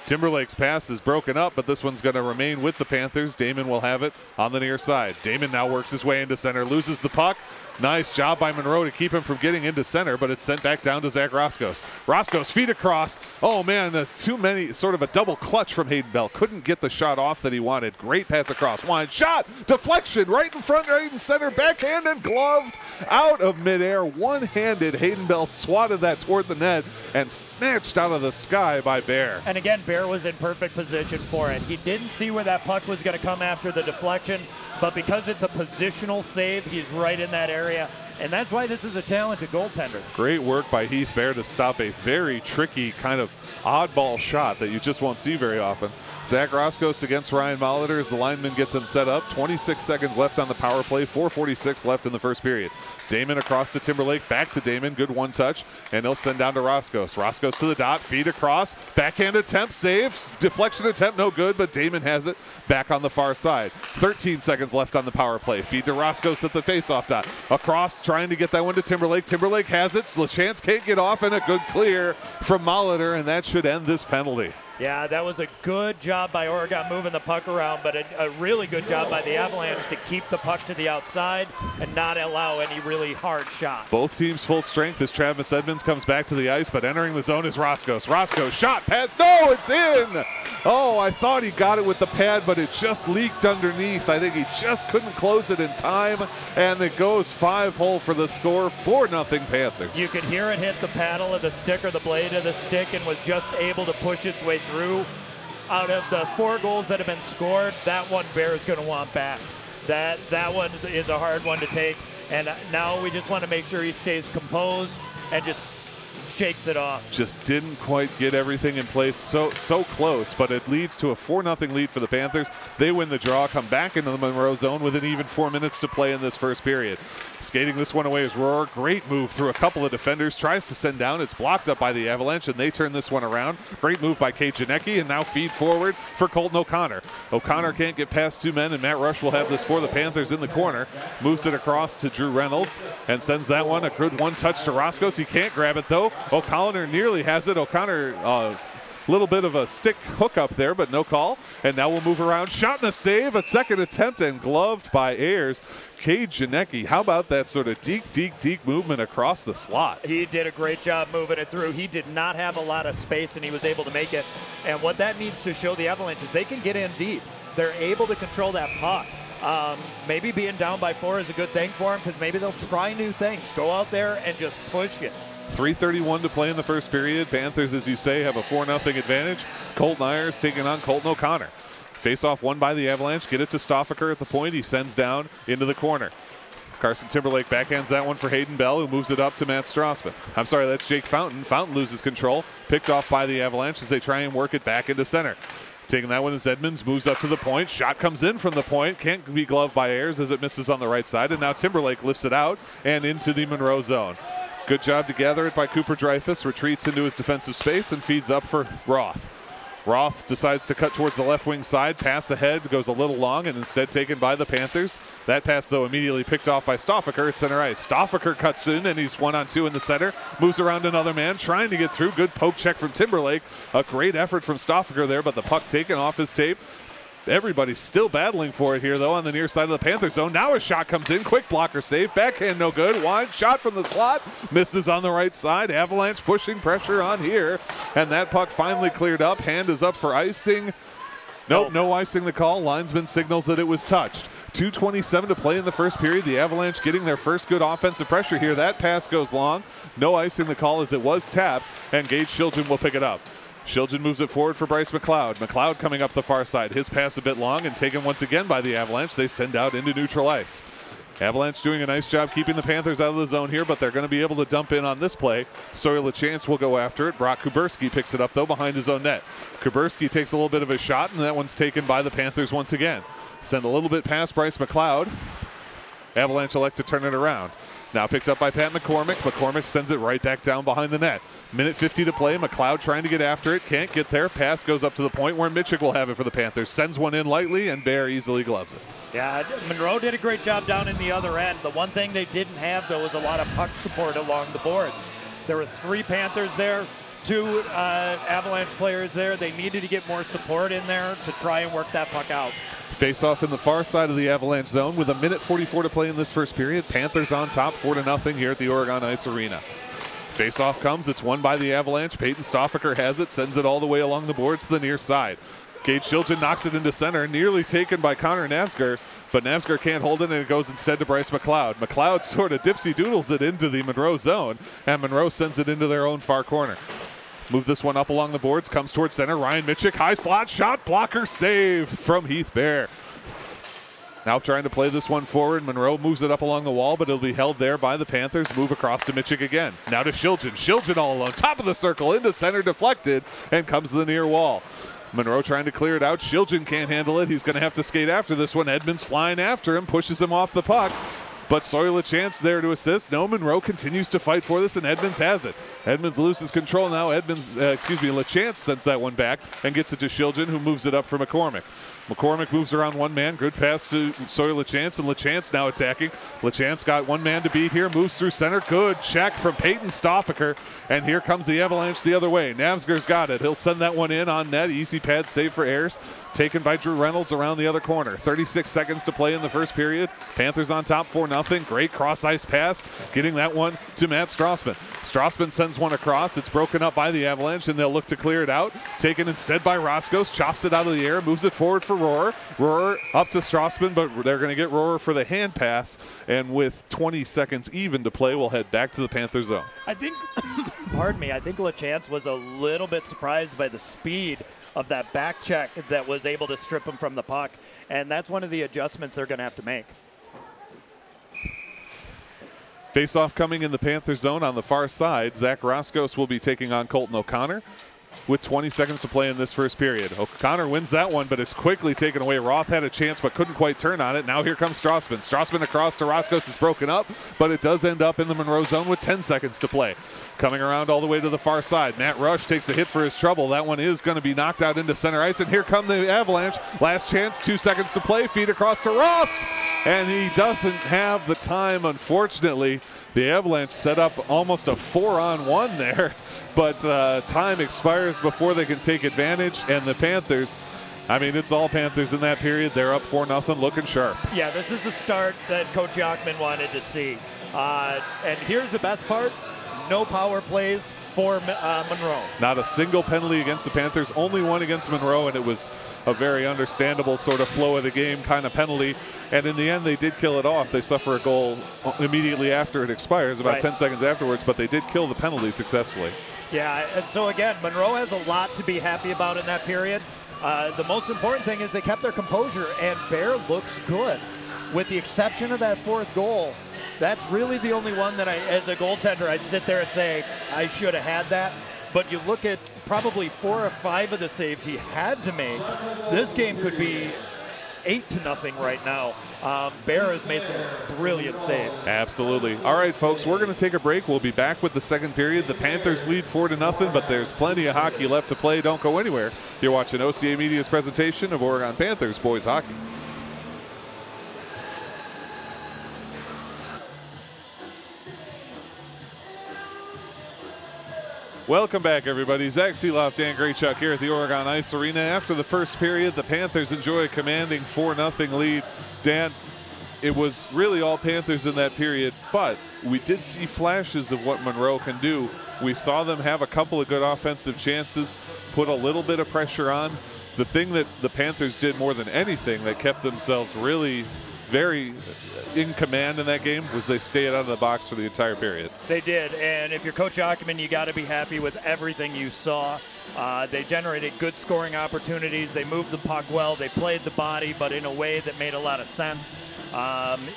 Timberlake's pass is broken up, but this one's going to remain with the Panthers. Damon will have it on the near side. Damon now works his way into center, loses the puck. Nice job by Monroe to keep him from getting into center, but it's sent back down to Zach Roscoe. Roscoe's feet across. Oh man, too many, sort of a double clutch from Hayden Bell. Couldn't get the shot off that he wanted. Great pass across. Wide shot, deflection, right in front, right in center, backhand and gloved out of midair. One-handed, Hayden Bell swatted that toward the net and snatched out of the sky by Bear. And again, Bear was in perfect position for it. He didn't see where that puck was going to come after the deflection, but because it's a positional save, he's right in that area, and that's why this is a talented goaltender. Great work by Heath Bear to stop a very tricky kind of oddball shot that you just won't see very often. Zach Roscoe against Ryan Molitor as the lineman gets him set up. 26 seconds left on the power play, 4:46 left in the first period. Damon across to Timberlake, back to Damon, good one touch, and he'll send down to Roscoe. Roscoe to the dot, feed across, backhand attempt, saves, deflection attempt, no good, but Damon has it back on the far side. 13 seconds left on the power play. Feed to Roscoe at the faceoff dot. Across, trying to get that one to Timberlake. Timberlake has it, LaChance can't get off, and a good clear from Molitor, and that should end this penalty. Yeah, that was a good job by Oregon moving the puck around, but a really good job by the Avalanche to keep the puck to the outside and not allow any really hard shots. Both teams full strength as Travis Edmonds comes back to the ice, but entering the zone is Roscoe. Roscoe shot, pass, no, it's in! Oh, I thought he got it with the pad, but it just leaked underneath. I think he just couldn't close it in time, and it goes 5-hole for the score, 4-0 Panthers. You could hear it hit the paddle of the stick or the blade of the stick and was just able to push its way through. Out of the 4 goals that have been scored, that one Bear is going to want back. That one is a hard one to take, and now we just want to make sure he stays composed and just shakes it off. Just didn't quite get everything in place. So close, but it leads to a 4-0 lead for the Panthers. They win the draw, come back into the Monroe zone with an even 4 minutes to play in this first period. Skating this one away is Rohrer. Great move through a couple of defenders. Tries to send down. It's blocked up by the Avalanche, and they turn this one around. Great move by Kate Janicki, and now feed forward for Colton O'Connor. O'Connor can't get past 2 men, and Matt Rush will have this for the Panthers in the corner. Moves it across to Drew Reynolds and sends that one. A good one touch to Roscoe. He can't grab it, though. O'Connor nearly has it. O'Connor, little bit of a stick hookup there, but no call. And now we'll move around. Shot and a save. A second attempt and gloved by Ayers. Cade Janicki, how about that sort of deke movement across the slot? He did a great job moving it through. He did not have a lot of space, and he was able to make it. And what that needs to show the Avalanche is they can get in deep. They're able to control that puck. Maybe being down by 4 is a good thing for them because maybe they'll try new things. Go out there and just push it. 3:31 to play in the first period. Panthers, as you say, have a 4-0 advantage. Colton Ayers taking on Colton O'Connor. Face-off won by the Avalanche. Get it to Stoffaker at the point. He sends down into the corner. Carson Timberlake backhands that one for Hayden Bell, who moves it up to Matt Strassman. I'm sorry, that's Jake Fountain. Fountain loses control. Picked off by the Avalanche as they try and work it back into center. Taking that one is Edmonds, moves up to the point. Shot comes in from the point. Can't be gloved by Ayers as it misses on the right side. And now Timberlake lifts it out and into the Monroe zone. Good job to gather it by Cooper Dreyfus. Retreats into his defensive space and feeds up for Roth. Roth decides to cut towards the left wing side. Pass ahead goes a little long and instead taken by the Panthers. That pass, though, immediately picked off by Stoffaker at center ice. Stoffaker cuts in and he's 1-on-2 in the center. Moves around another man, trying to get through. Good poke check from Timberlake. A great effort from Stoffaker there, but the puck taken off his tape. Everybody's still battling for it here, though, on the near side of the Panther zone. Now a shot comes in. Quick blocker save. Backhand no good. Wide shot from the slot. Misses on the right side. Avalanche pushing pressure on here. And that puck finally cleared up. Hand is up for icing. Nope, no icing the call. Linesman signals that it was touched. 2:27 to play in the first period. The Avalanche getting their first good offensive pressure here. That pass goes long. No icing the call as it was tapped. And Gage Shilgen will pick it up. Shilgen moves it forward for Bryce McLeod. McLeod coming up the far side. His pass a bit long and taken once again by the Avalanche. They send out into neutral ice. Avalanche doing a nice job keeping the Panthers out of the zone here, but they're going to be able to dump in on this play. Sawyer LaChance will go after it. Brock Kuberski picks it up, though, behind his own net. Kuberski takes a little bit of a shot, and that one's taken by the Panthers once again. Send a little bit past Bryce McLeod. Avalanche elect to turn it around. Now picked up by Pat McCormick. McCormick sends it right back down behind the net. Minute 50 to play. McLeod trying to get after it. Can't get there. Pass goes up to the point where Mitchell will have it for the Panthers. Sends one in lightly, and Bear easily gloves it. Yeah, Monroe did a great job down in the other end. The one thing they didn't have, though, was a lot of puck support along the boards. There were 3 Panthers there, 2 Avalanche players there. They needed to get more support in there to try and work that puck out. Face-off in the far side of the Avalanche zone with a minute 44 to play in this first period. Panthers on top 4-0 here at the Oregon Ice Arena. Face-off comes. It's won by the Avalanche. Peyton Stoffaker has it, sends it all the way along the boards to the near side. Gage Shilgen knocks it into center, nearly taken by Connor Navsgar, but Navsgar can't hold it, and it goes instead to Bryce McLeod. McLeod sort of dipsy-doodles it into the Monroe zone, and Monroe sends it into their own far corner. Move this one up along the boards, comes towards center. Ryan Mitchell, high slot shot, blocker save from Heath Bear. Now trying to play this one forward. Monroe moves it up along the wall, but it'll be held there by the Panthers. Move across to Mitchell again. Now to Shilgen. Shilgen all alone, top of the circle, into center, deflected, and comes to the near wall. Monroe trying to clear it out. Shilgen can't handle it. He's going to have to skate after this one. Edmonds flying after him, pushes him off the puck. But Sawyer LaChance there to assist. No, Monroe continues to fight for this, and Edmonds has it. Edmonds loses control now. LaChance sends that one back and gets it to Shilgen, who moves it up for McCormick. McCormick moves around one man. Good pass to Sawyer LaChance, and LaChance now attacking. LaChance got one man to beat here. Moves through center. Good check from Peyton Stoffaker. And here comes the Avalanche the other way. Navsgar's got it. He'll send that one in on net. Easy pad save for Ayers. Taken by Drew Reynolds around the other corner. 36 seconds to play in the first period. Panthers on top 4-0. Great cross-ice pass. Getting that one to Matt Strassman. Strassman sends one across. It's broken up by the Avalanche, and they'll look to clear it out. Taken instead by Roscoe. Chops it out of the air. Moves it forward for Rohrer. Rohrer up to Strassman, but they're going to get Rohrer for the hand pass. And with 20 seconds even to play, we'll head back to the Panther zone. I think, pardon me, I think LaChance was a little bit surprised by the speed of that back check that was able to strip him from the puck. And that's one of the adjustments they're going to have to make. Face-off coming in the Panther zone on the far side. Zach Roscos will be taking on Colton O'Connor with 20 seconds to play in this first period. O'Connor wins that one, but it's quickly taken away. Roth had a chance but couldn't quite turn on it. Now here comes Strassman. Strassman across to Roscos is broken up, but it does end up in the Monroe zone with 10 seconds to play. Coming around all the way to the far side. Matt Rush takes a hit for his trouble. That one is going to be knocked out into center ice, and here come the Avalanche. Last chance, 2 seconds to play. Feed across to Roth, and he doesn't have the time, unfortunately. The Avalanche set up almost a 4-on-1 there, but time expires before they can take advantage, and the Panthers, I mean, it's all Panthers in that period. They're up 4-0, looking sharp. Yeah, this is the start that Coach Yachman wanted to see. And here's the best part. No power plays for Monroe. Not a single penalty against the Panthers, only one against Monroe, and it was a very understandable sort of flow of the game kind of penalty. And in the end, they did kill it off. They suffer a goal immediately after it expires, about 10 seconds afterwards, but they did kill the penalty successfully. Yeah, and so again, Monroe has a lot to be happy about in that period. The most important thing is they kept their composure, and Bear looks good. With the exception of that 4th goal, that's really the only one that as a goaltender, I'd sit there and say, I should have had that. but you look at probably 4 or 5 of the saves he had to make. This game could be 8-0 right now. Bear has made some brilliant saves. Absolutely. All right, folks, we're going to take a break. We'll be back with the second period. The Panthers lead 4-0, but there's plenty of hockey left to play. Don't go anywhere. You're watching OCAmedia's presentation of Oregon Panthers boys hockey. Welcome back, everybody. Zach Seeloff, Dan Graychuk here at the Oregon Ice Arena. After the first period, the Panthers enjoy a commanding 4-0 lead. Dan, it was really all Panthers in that period, but we did see flashes of what Monroe can do. We saw them have a couple of good offensive chances, put a little bit of pressure on. The thing that the Panthers did more than anything that kept themselves really very in command in that game was they stayed out of the box for the entire period. They did, and if you're Coach Ackerman, you got to be happy with everything you saw. They generated good scoring opportunities. They moved the puck well. They played the body, but in a way that made a lot of sense.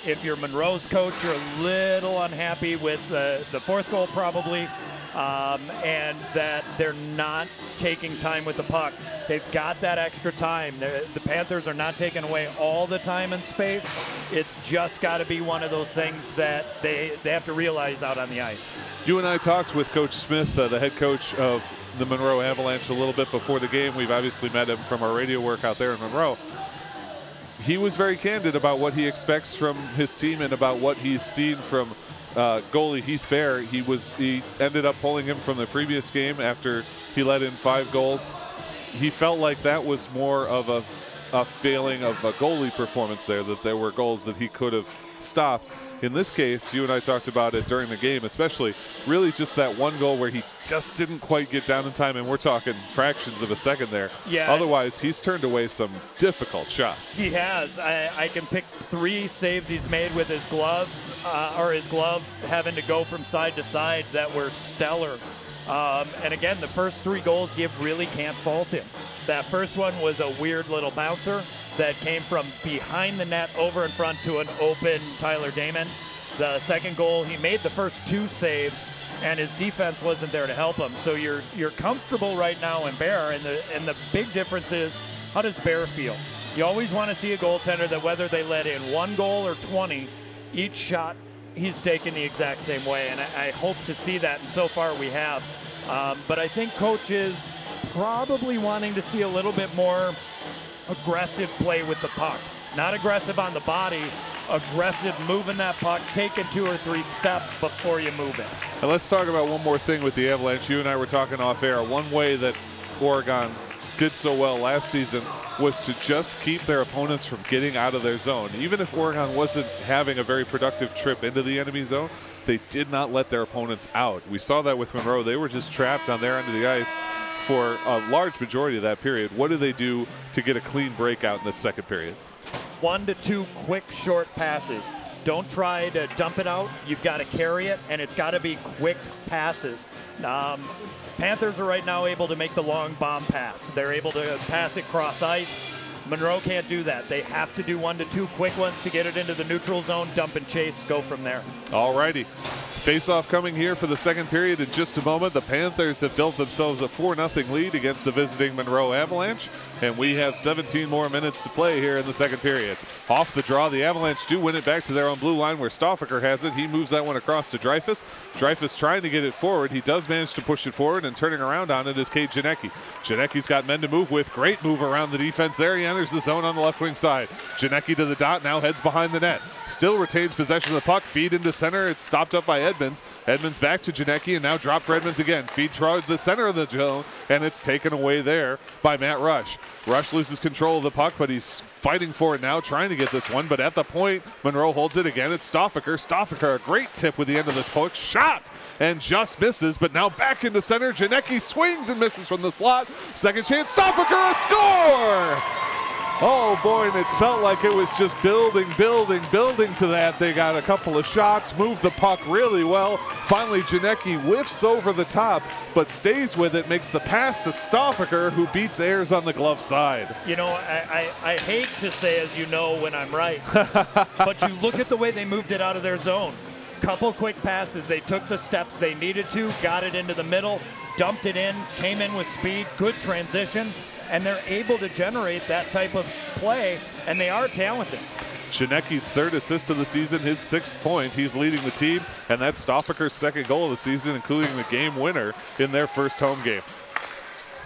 If you're Monroe's coach, you're a little unhappy with the fourth goal probably, and that they're not taking time with the puck. They've got that extra time. The Panthers are not taking away all the time and space. It's just got to be one of those things that they have to realize out on the ice. You and I talked with Coach Smith, the head coach of the Monroe Avalanche, a little bit before the game. We've obviously met him from our radio work out there in Monroe. He was very candid about what he expects from his team and about what he's seen from goalie Heath Bear. He ended up pulling him from the previous game after he let in 5 goals. He felt like that was more of a failing of a goalie performance there, that there were goals that he could have stopped. In this case, you and I talked about it during the game, especially really just that one goal where he just didn't quite get down in time, and we're talking fractions of a second there. Yeah. Otherwise, he's turned away some difficult shots. He has. I can pick 3 saves he's made with his gloves, or his glove having to go from side to side that were stellar. And again, the first 3 goals, you really can't fault him. That first one was a weird little bouncer that came from behind the net over in front to an open Tyler Damon. The second goal, he made the first 2 saves, and his defense wasn't there to help him. So you're comfortable right now in Bear, and the big difference is, how does Bear feel? You always want to see a goaltender that whether they let in 1 goal or 20, each shot he's taken the exact same way, and I hope to see that, and so far we have. But I think Coach is probably wanting to see a little bit more aggressive play with the puck. Not aggressive on the body, aggressive moving that puck, taking 2 or 3 steps before you move it. And let's talk about one more thing with the Avalanche. You and I were talking off air. One way that Oregon did so well last season was to just keep their opponents from getting out of their zone. Even if Oregon wasn't having a very productive trip into the enemy zone, they did not let their opponents out. We saw that with Monroe. They were just trapped on their end of the ice for a large majority of that period. What do they do to get a clean breakout in the second period? 1 to 2 quick, short passes. Don't try to dump it out. You've got to carry it, and it's got to be quick passes. Panthers are right now able to make the long bomb pass. They're able to pass it cross ice. Monroe can't do that. They have to do 1 to 2 quick ones to get it into the neutral zone, dump and chase, go from there. All righty. Face-off coming here for the second period in just a moment. The Panthers have built themselves a 4-0 lead against the visiting Monroe Avalanche, and we have 17 more minutes to play here in the second period. Off the draw, the Avalanche do win it back to their own blue line where Stoffaker has it. He moves that one across to Dreyfus. Dreyfus trying to get it forward. He does manage to push it forward, and turning around on it is Kate Janicki. Janicki's got men to move with. Great move around the defense there. He enters the zone on the left wing side. Janicki to the dot, now heads behind the net. Still retains possession of the puck. Feed into center. It's stopped up by Edmonds. Edmonds back to Janicki, and now drop for Edmonds again. Feed toward the center of the zone, and it's taken away there by Matt Rush. Rush loses control of the puck, but he's fighting for it now, trying to get this one. But at the point, Monroe holds it again. It's Stoffaker. Stoffaker, a great tip with the end of this puck. Shot, and just misses, but now back into center. Janicki swings and misses from the slot. Second chance, Stoffaker, a score! Oh boy, and it felt like it was just building to that. They got a couple of shots, moved the puck really well. Finally, Janicki whiffs over the top, but stays with it, makes the pass to Stoffaker, who beats Ayers on the glove side. You know, I hate to say, as you know, when I'm right, but you look at the way they moved it out of their zone. Couple quick passes, they took the steps they needed to, got it into the middle. dumped it in, came in with speed, good transition, and they're able to generate that type of play, and they are talented. Janecki's 3rd assist of the season, his 6th point. He's leading the team, and that's Stoffaker's 2nd goal of the season, including the game winner in their first home game.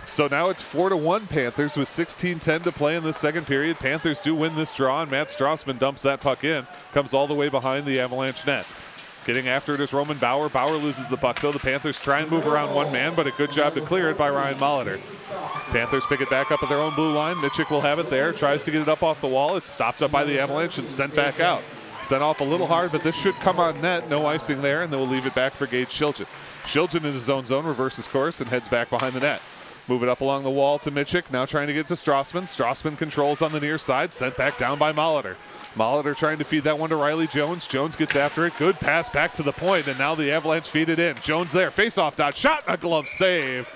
So now it's 4-1 Panthers with 16:10 to play in the second period. Panthers do win this draw, and Matt Strassman dumps that puck in, comes all the way behind the Avalanche net. Getting after it is Roman Bauer. Bauer loses the puck, though. The Panthers try and move around one man, but a good job to clear it by Ryan Molitor. Panthers pick it back up at their own blue line. Mitchik will have it there, tries to get it up off the wall. It's stopped up by the Avalanche and sent back out. Sent off a little hard, but this should come on net. No icing there, and they will leave it back for Gage Shiljan. Shiljan in his own zone reverses course and heads back behind the net. Move it up along the wall to Mitchik, now trying to get to Strassman. Strassman controls on the near side, sent back down by Molitor. Molitor trying to feed that one to Riley Jones. Jones gets after it, good pass back to the point, and now the Avalanche feed it in. Jones there, face-off dot, shot, and a glove save.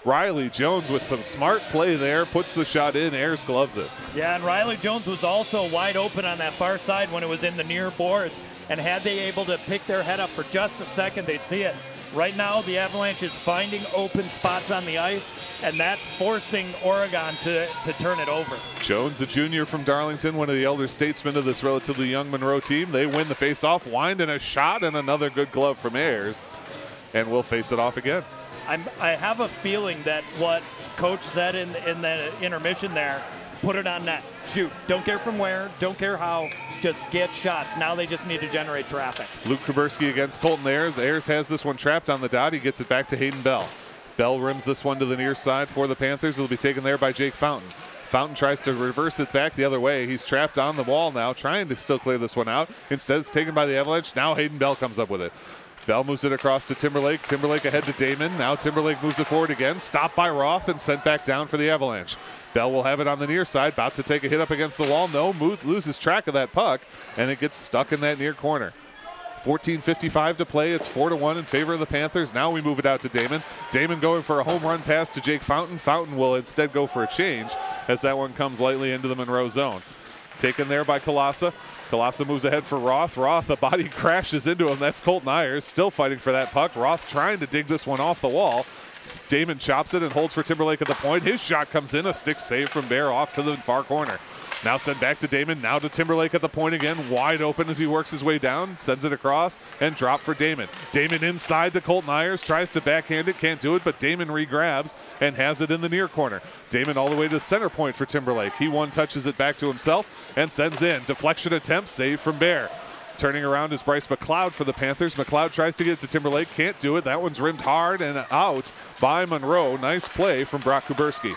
Riley Jones with some smart play there, puts the shot in, Ayers gloves it. Yeah, and Riley Jones was also wide open on that far side when it was in the near boards, and had they able to pick their head up for just a second, they'd see it. Right now, the Avalanche is finding open spots on the ice, and that's forcing Oregon to turn it over. Jones, a junior from Darlington, one of the elder statesmen of this relatively young Monroe team. They win the face-off, wind and a shot, and another good glove from Ayers, and we'll face it off again. I have a feeling that what Coach said in the intermission there, put it on net, shoot. Don't care from where, don't care how, just get shots. Now they just need to generate traffic. Luke Kuberski against Colton Ayers. Ayers has this one trapped on the dot. He gets it back to Hayden Bell. Bell rims this one to the near side for the Panthers. It'll be taken there by Jake Fountain. Fountain tries to reverse it back the other way. He's trapped on the wall now, trying to still clear this one out. Instead, it's taken by the Avalanche. Now Hayden Bell comes up with it. Bell moves it across to Timberlake. Timberlake ahead to Damon. Now Timberlake moves it forward again. Stopped by Roth and sent back down for the Avalanche. Bell will have it on the near side. About to take a hit up against the wall. No, loses track of that puck, and it gets stuck in that near corner. 14:55 to play. It's 4-1 in favor of the Panthers. Now we move it out to Damon. Damon going for a home run pass to Jake Fountain. Fountain will instead go for a change as that one comes lightly into the Monroe zone. Taken there by Kalasa. Kalasa moves ahead for Roth. Roth, a body crashes into him. That's Colton Ayers still fighting for that puck. Roth trying to dig this one off the wall. Damon chops it and holds for Timberlake at the point. His shot comes in, a stick save from Bear off to the far corner. Now sent back to Damon, now to Timberlake at the point again, wide open as he works his way down, sends it across, and drop for Damon. Damon inside to Colton Ayers, tries to backhand it, can't do it, but Damon re-grabs and has it in the near corner. Damon all the way to center point for Timberlake. He one-touches it back to himself and sends in. Deflection attempt, save from Bear. Turning around is Bryce McLeod for the Panthers. McLeod tries to get it to Timberlake, can't do it. That one's rimmed hard and out by Monroe. Nice play from Brock Kuberski.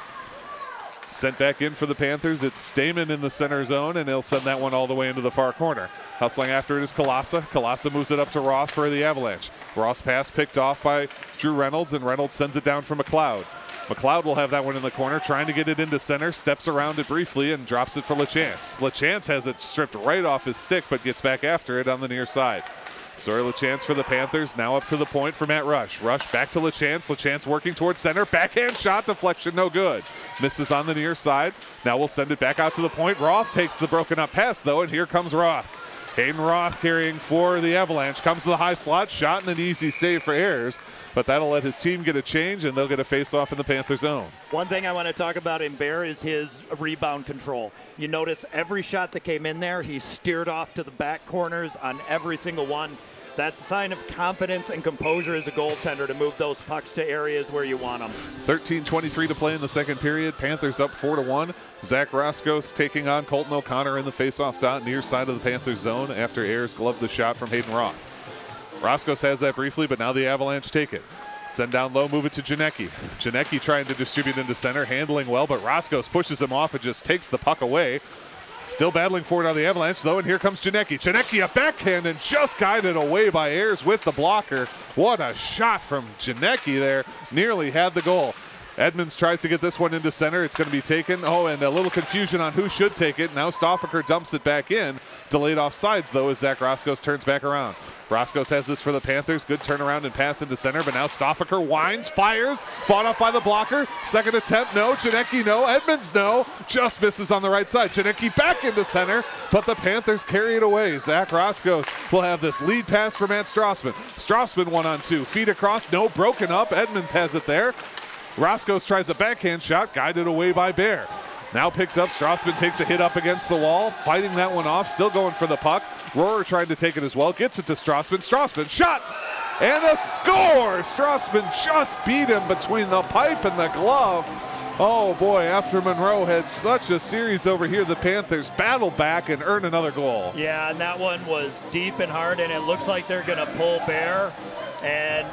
Sent back in for the Panthers. It's Stamen in the center zone, and he'll send that one all the way into the far corner. Hustling after it is Kalasa. Kalasa moves it up to Roth for the Avalanche. Roth's pass picked off by Drew Reynolds, and Reynolds sends it down for McLeod. McLeod will have that one in the corner, trying to get it into center, steps around it briefly, and drops it for LaChance. LaChance has it stripped right off his stick, but gets back after it on the near side. Sawyer LaChance for the Panthers, now up to the point for Matt Rush. Rush back to LaChance. LaChance working towards center. Backhand shot, deflection, no good. Misses on the near side. Now we'll send it back out to the point. Roth takes the broken up pass, though, and here comes Roth. Hayden Roth carrying for the Avalanche. Comes to the high slot, shot and an easy save for Ayers, but that'll let his team get a change, and they'll get a face-off in the Panther zone. One thing I want to talk about in Bear is his rebound control. You notice every shot that came in there, he steered off to the back corners on every single one. That's a sign of confidence and composure as a goaltender to move those pucks to areas where you want them. 13:23 to play in the second period. Panthers up 4-1. Zach Roscos taking on Colton O'Connor in the face-off dot near side of the Panthers zone after Ayers gloved the shot from Hayden Roth. Roscos has that briefly, but now the Avalanche take it. Send down low, move it to Janecki. Janecki trying to distribute into center, handling well, but Roscos pushes him off and just takes the puck away. Still battling for it on the Avalanche, though, and here comes Janecki. Janecki, a backhand, and just guided away by Ayers with the blocker. What a shot from Janecki there. Nearly had the goal. Edmonds tries to get this one into center. It's going to be taken. Oh, and a little confusion on who should take it. Now Stoffaker dumps it back in. Delayed offsides, though, as Zach Roscoe turns back around. Roscoe has this for the Panthers. Good turnaround and pass into center, but now Stoffaker winds, fires, fought off by the blocker. Second attempt, no. Janecki, no. Edmonds, no. Just misses on the right side. Janecki back into center, but the Panthers carry it away. Zach Roscoe will have this lead pass for Matt Strassman. Strassman 1-on-2. Feet across, no. Broken up. Edmonds has it there. Roscoe tries a backhand shot, guided away by Bear. Now picked up, Strassman takes a hit up against the wall, fighting that one off, still going for the puck. Rohrer trying to take it as well, gets it to Strassman. Strassman, shot, and a score! Strassman just beat him between the pipe and the glove. Oh boy, after Monroe had such a series over here, the Panthers battle back and earn another goal. Yeah, and that one was deep and hard, and it looks like they're gonna pull Bear. And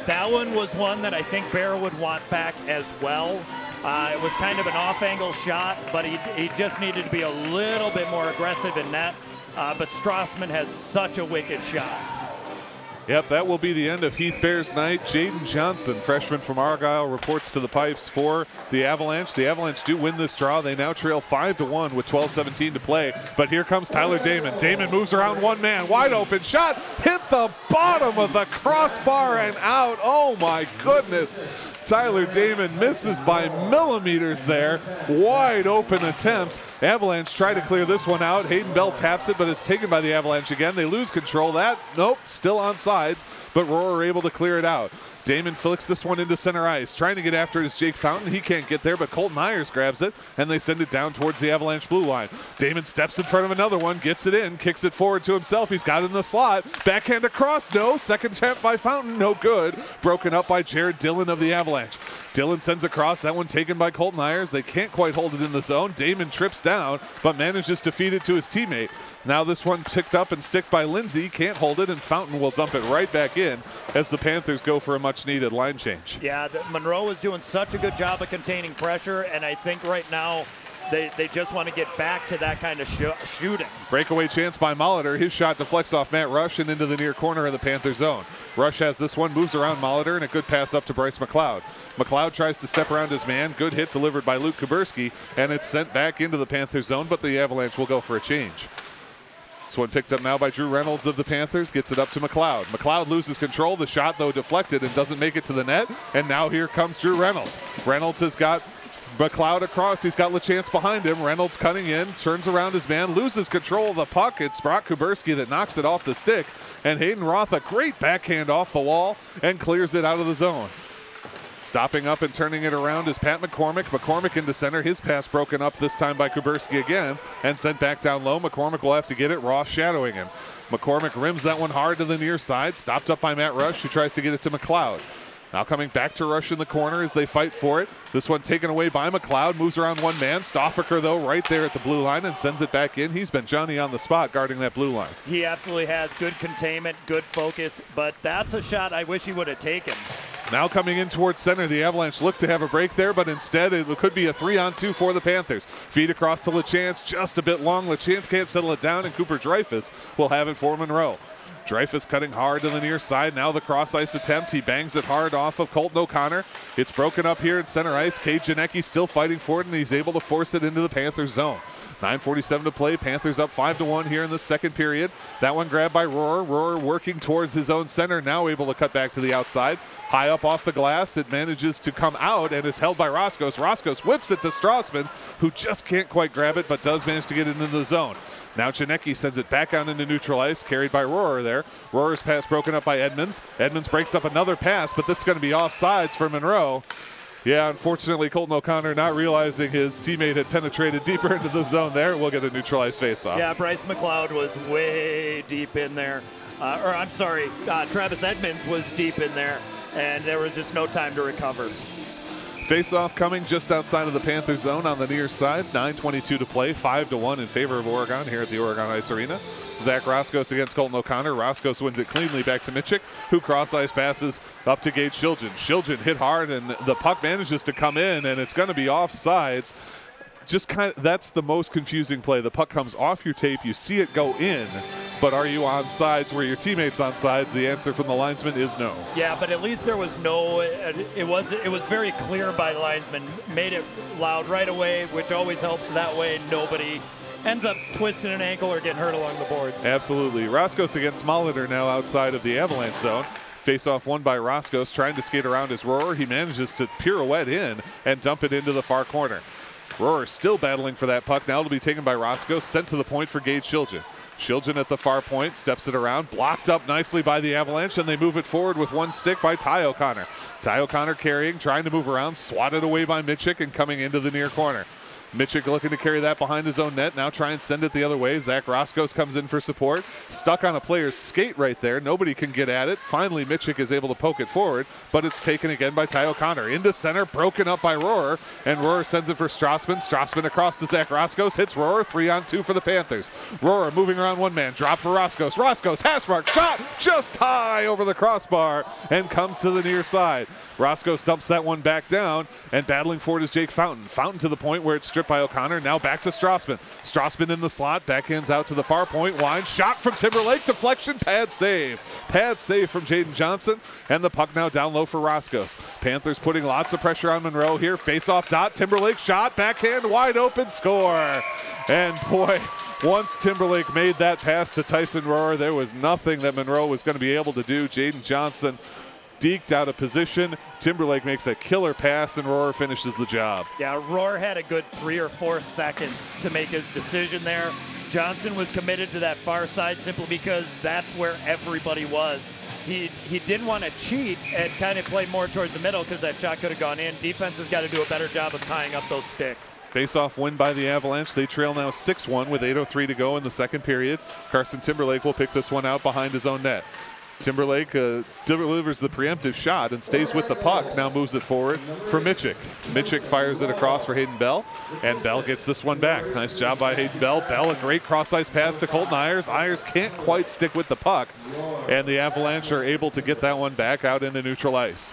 that one was one that I think Bear would want back as well. It was kind of an off-angle shot, but he just needed to be a little bit more aggressive in net. But Strassman has such a wicked shot. Yep, that will be the end of Heath Bear's night. Jaden Johnson, freshman from Argyle, reports to the pipes for the Avalanche. The Avalanche do win this draw. They now trail 5-1 with 12:17 to play. But here comes Tyler Damon. Damon moves around one man, wide open shot, hit the bottom of the crossbar and out. Oh my goodness. Tyler Damon misses by millimeters there. Wide open attempt. Avalanche try to clear this one out. Hayden Bell taps it, but it's taken by the Avalanche again. They lose control. That, nope, still on sides, but Rohrer able to clear it out. Damon flicks this one into center ice. Trying to get after it is Jake Fountain. He can't get there, but Colton Ayers grabs it, and they send it down towards the Avalanche blue line. Damon steps in front of another one, gets it in, kicks it forward to himself. He's got it in the slot. Backhand across, no. Second attempt by Fountain, no good. Broken up by Jared Dillon of the Avalanche. Dillon sends across, that one taken by Colton Ayers. They can't quite hold it in the zone. Damon trips down, but manages to feed it to his teammate. Now this one picked up and sticked by Lindsay. Can't hold it, and Fountain will dump it right back in as the Panthers go for a much-needed line change. Yeah, Monroe is doing such a good job of containing pressure, and I think right now they just want to get back to that kind of shooting. Breakaway chance by Molitor. His shot deflects off Matt Rush and into the near corner of the Panther zone. Rush has this one, moves around Molitor, and a good pass up to Bryce McLeod. McLeod tries to step around his man. Good hit delivered by Luke Kuberski, and it's sent back into the Panther zone, but the Avalanche will go for a change. This one picked up now by Drew Reynolds of the Panthers, gets it up to McLeod. McLeod loses control. The shot, though, deflected and doesn't make it to the net, and now here comes Drew Reynolds. Reynolds has got McLeod across. He's got LaChance behind him. Reynolds cutting in, turns around his man, loses control of the puck. It's Brock Kuberski that knocks it off the stick, and Hayden Roth, a great backhand off the wall, and clears it out of the zone. Stopping up and turning it around is Pat McCormick. McCormick into center. His pass broken up this time by Kuberski again and sent back down low. McCormick will have to get it. Ross shadowing him. McCormick rims that one hard to the near side. Stopped up by Matt Rush, who tries to get it to McLeod. Now coming back to Rush in the corner as they fight for it. This one taken away by McLeod. Moves around one man. Stoffaker, though, right there at the blue line and sends it back in. He's been Johnny on the spot guarding that blue line. He absolutely has good containment, good focus, but that's a shot I wish he would have taken. Now coming in towards center, the Avalanche look to have a break there, but instead it could be a 3-on-2 for the Panthers. Feed across to LaChance, just a bit long. LaChance can't settle it down, and Cooper Dreyfus will have it for Monroe. Dreyfus cutting hard to the near side. Now the cross ice attempt. He bangs it hard off of Colton O'Connor. It's broken up here in center ice. Cade Janecki still fighting for it, and he's able to force it into the Panthers zone. 9:47 to play. Panthers up 5-1 here in the second period. That one grabbed by Rohrer. Rohrer working towards his own center, now able to cut back to the outside. High up off the glass. It manages to come out and is held by Roscoe. Roscoe whips it to Strassman, who just can't quite grab it, but does manage to get it into the zone. Now Janecki sends it back out into neutral ice, carried by Rohrer there. Rohrer's pass broken up by Edmonds. Edmonds breaks up another pass, but this is going to be offsides for Monroe. Yeah, unfortunately, Colton O'Connor not realizing his teammate had penetrated deeper into the zone there. We'll get a neutralized faceoff. Yeah, Bryce McLeod was way deep in there. Travis Edmonds was deep in there, and there was just no time to recover. Face-off coming just outside of the Panther zone on the near side. 9:22 to play, 5-1 in favor of Oregon here at the Oregon Ice Arena. Zach Roscoe against Colton O'Connor. Roscoe wins it cleanly back to Mitchik, who cross-ice passes up to Gage Shiljan. Shiljan hit hard, and the puck manages to come in, and it's going to be offsides. Just that's the most confusing play. The puck comes off your tape, you see it go in, but are you on sides where your teammate's on sides? The answer from the linesman is no. Yeah, but at least there was no, it was very clear by the linesman, made it loud right away, which always helps. That way nobody ends up twisting an ankle or getting hurt along the boards. Absolutely. Roscos against Molitor now outside of the Avalanche zone. Face-off won by Roscos, trying to skate around his Roar. He manages to pirouette in and dump it into the far corner. Roar still battling for that puck. Now it'll be taken by Roscos, sent to the point for Gage Shiljan. Shiljan at the far point, steps it around, blocked up nicely by the Avalanche, and they move it forward with one stick by Ty O'Connor. Ty O'Connor carrying, trying to move around, swatted away by Mitchik and coming into the near corner. Mitchik looking to carry that behind his own net. Now try and send it the other way. Zach Roscos comes in for support. Stuck on a player's skate right there. Nobody can get at it. Finally, Mitchik is able to poke it forward, but it's taken again by Ty O'Connor. Into center, broken up by Rohrer, and Rohrer sends it for Strassman. Strassman across to Zach Roscos. Hits Rohrer. 3-on-2 for the Panthers. Rohrer moving around one man. Drop for Roscos. Roscos, hash mark, shot just high over the crossbar and comes to the near side. Roscos dumps that one back down, and battling for it is Jake Fountain. Fountain to the point where it's stripped by O'Connor. Now back to Strassman. Strassman in the slot. Backhands out to the far point line. Shot from Timberlake. Deflection. Pad save. Pad save from Jaden Johnson. And the puck now down low for Roscos. Panthers putting lots of pressure on Monroe here. Face-off dot. Timberlake shot. Backhand wide open. Score. And boy, once Timberlake made that pass to Tyson Rohrer, there was nothing that Monroe was going to be able to do. Jaden Johnson deked out of position. Timberlake makes a killer pass, and Rohrer finishes the job. Yeah, Rohrer had a good 3 or 4 seconds to make his decision there. Johnson was committed to that far side simply because that's where everybody was. He didn't want to cheat and kind of play more towards the middle because that shot could have gone in. Defense has got to do a better job of tying up those sticks. Face-off win by the Avalanche. They trail now 6-1 with 8:03 to go in the second period. Carson Timberlake will pick this one out behind his own net. Timberlake delivers the preemptive shot and stays with the puck. Now moves it forward for Mitchik. Mitchik fires it across for Hayden Bell, and Bell gets this one back. Nice job by Hayden Bell. Bell, a great cross-ice pass to Colton Ayers. Ayers can't quite stick with the puck, and the Avalanche are able to get that one back out into neutral ice.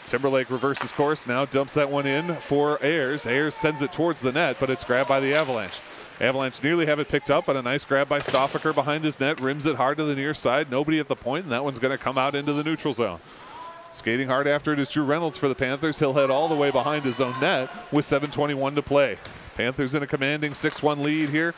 Timberlake reverses course, now dumps that one in for Ayers. Ayers sends it towards the net, but it's grabbed by the Avalanche. Avalanche nearly have it picked up, but a nice grab by Stoffaker behind his net, rims it hard to the near side. Nobody at the point, and that one's going to come out into the neutral zone. Skating hard after it is Drew Reynolds for the Panthers. He'll head all the way behind his own net with 7:21 to play. Panthers in a commanding 6-1 lead here.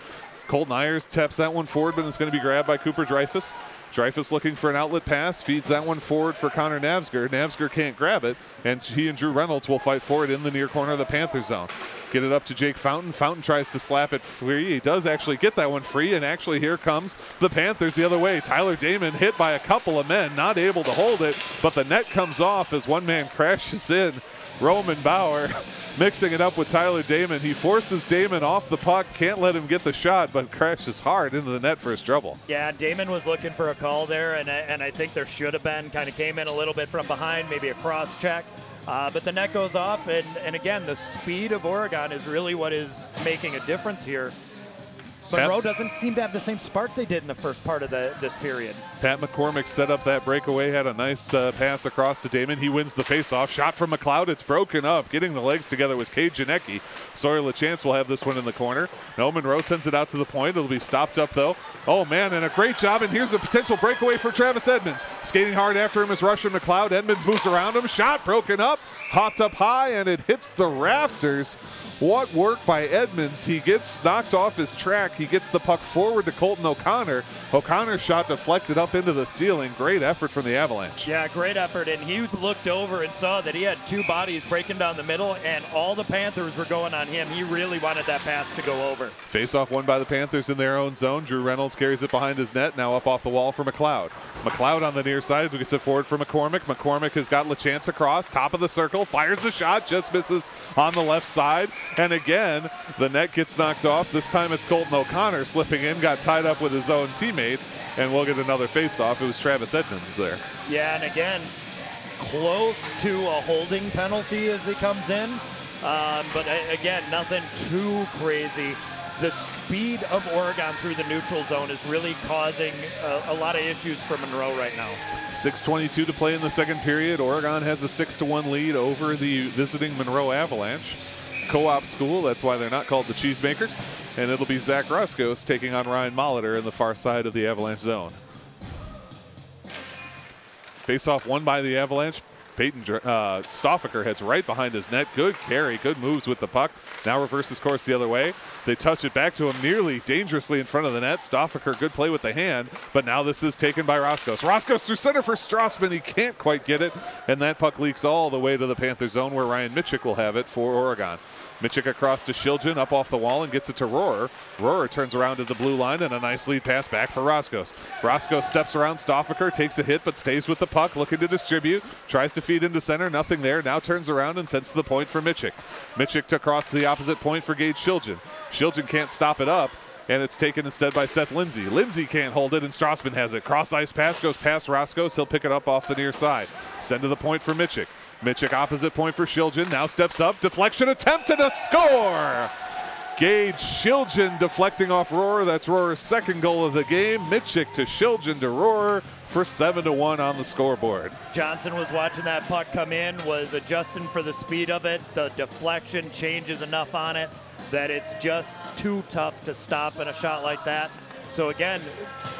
Colton Ayers taps that one forward, but it's going to be grabbed by Cooper Dreyfus. Dreyfus looking for an outlet pass, feeds that one forward for Connor Navsger. Navsger can't grab it, and he and Drew Reynolds will fight for it in the near corner of the Panther zone. Get it up to Jake Fountain. Fountain tries to slap it free. He does actually get that one free, and actually here comes the Panthers the other way. Tyler Damon hit by a couple of men, not able to hold it, but the net comes off as one man crashes in. Roman Bauer mixing it up with Tyler Damon. He forces Damon off the puck, can't let him get the shot, but crashes hard into the net for his trouble. Yeah, Damon was looking for a call there, and I think there should have been. Kind of came in a little bit from behind, maybe a cross check. But the net goes off, and again, the speed of Oregon is really what is making a difference here. Monroe doesn't seem to have the same spark they did in the first part of this period. Pat McCormick set up that breakaway, had a nice pass across to Damon. He wins the faceoff. Shot from McLeod. It's broken up. Getting the legs together was Cade Janecki. Sawyer LaChance will have this one in the corner. No, Monroe sends it out to the point. It'll be stopped up, though. Oh, man, and a great job. And here's a potential breakaway for Travis Edmonds. Skating hard after him is Rusher McLeod. Edmonds moves around him. Shot broken up. Hopped up high, and it hits the rafters. What work by Edmonds. He gets knocked off his track. He gets the puck forward to Colton O'Connor. O'Connor's shot deflected up into the ceiling. Great effort from the Avalanche. Yeah, great effort. And he looked over and saw that he had 2 bodies breaking down the middle, and all the Panthers were going on him. He really wanted that pass to go over. Face-off won by the Panthers in their own zone. Drew Reynolds carries it behind his net. Now up off the wall for McLeod. McLeod on the near side gets it forward for McCormick. McCormick has got LaChance across, top of the circle, fires the shot, just misses on the left side. And again, the net gets knocked off. This time it's Colton O'Connor slipping in, got tied up with his own teammate, and we'll get another face-off. It was Travis Edmonds there. Yeah, and again, close to a holding penalty as he comes in. But again, nothing too crazy. The speed of Oregon through the neutral zone is really causing a lot of issues for Monroe right now. 6:22 to play in the second period. Oregon has a 6-1 lead over the visiting Monroe Avalanche. co-op school. That's why they're not called the Cheesemakers. And it'll be Zach Roscoe taking on Ryan Molitor in the far side of the Avalanche zone. Face-off won by the Avalanche. Peyton Stoffaker heads right behind his net. Good carry, good moves with the puck. Now reverses course the other way. They touch it back to him nearly dangerously in front of the net. Stoffaker, good play with the hand, but now this is taken by Roscoe. Roscoe through center for Strassman. He can't quite get it, and that puck leaks all the way to the Panther zone where Ryan Mitchik will have it for Oregon. Mitchik across to Shiljan, up off the wall, and gets it to Rohrer. Rohrer turns around to the blue line, and a nice lead pass back for Roscoe. Roscoe steps around Stoffaker, takes a hit, but stays with the puck, looking to distribute. Tries to feed into center, nothing there. Now turns around and sends to the point for Mitchik. Mitchik across to the opposite point for Gage Shiljan. Shiljan can't stop it up, and it's taken instead by Seth Lindsay. Lindsay can't hold it, and Strassman has it. Cross-ice pass goes past Roscoe. He'll pick it up off the near side. Send to the point for Mitchik. Mitchik opposite point for Shiljan, now steps up, deflection attempt and a score! Gage Shiljan deflecting off Rohrer. That's Rohrer's second goal of the game. Mitchik to Shiljan to Rohrer for 7-1 on the scoreboard. Johnson was watching that puck come in, was adjusting for the speed of it. The deflection changes enough on it that it's just too tough to stop in a shot like that. So again,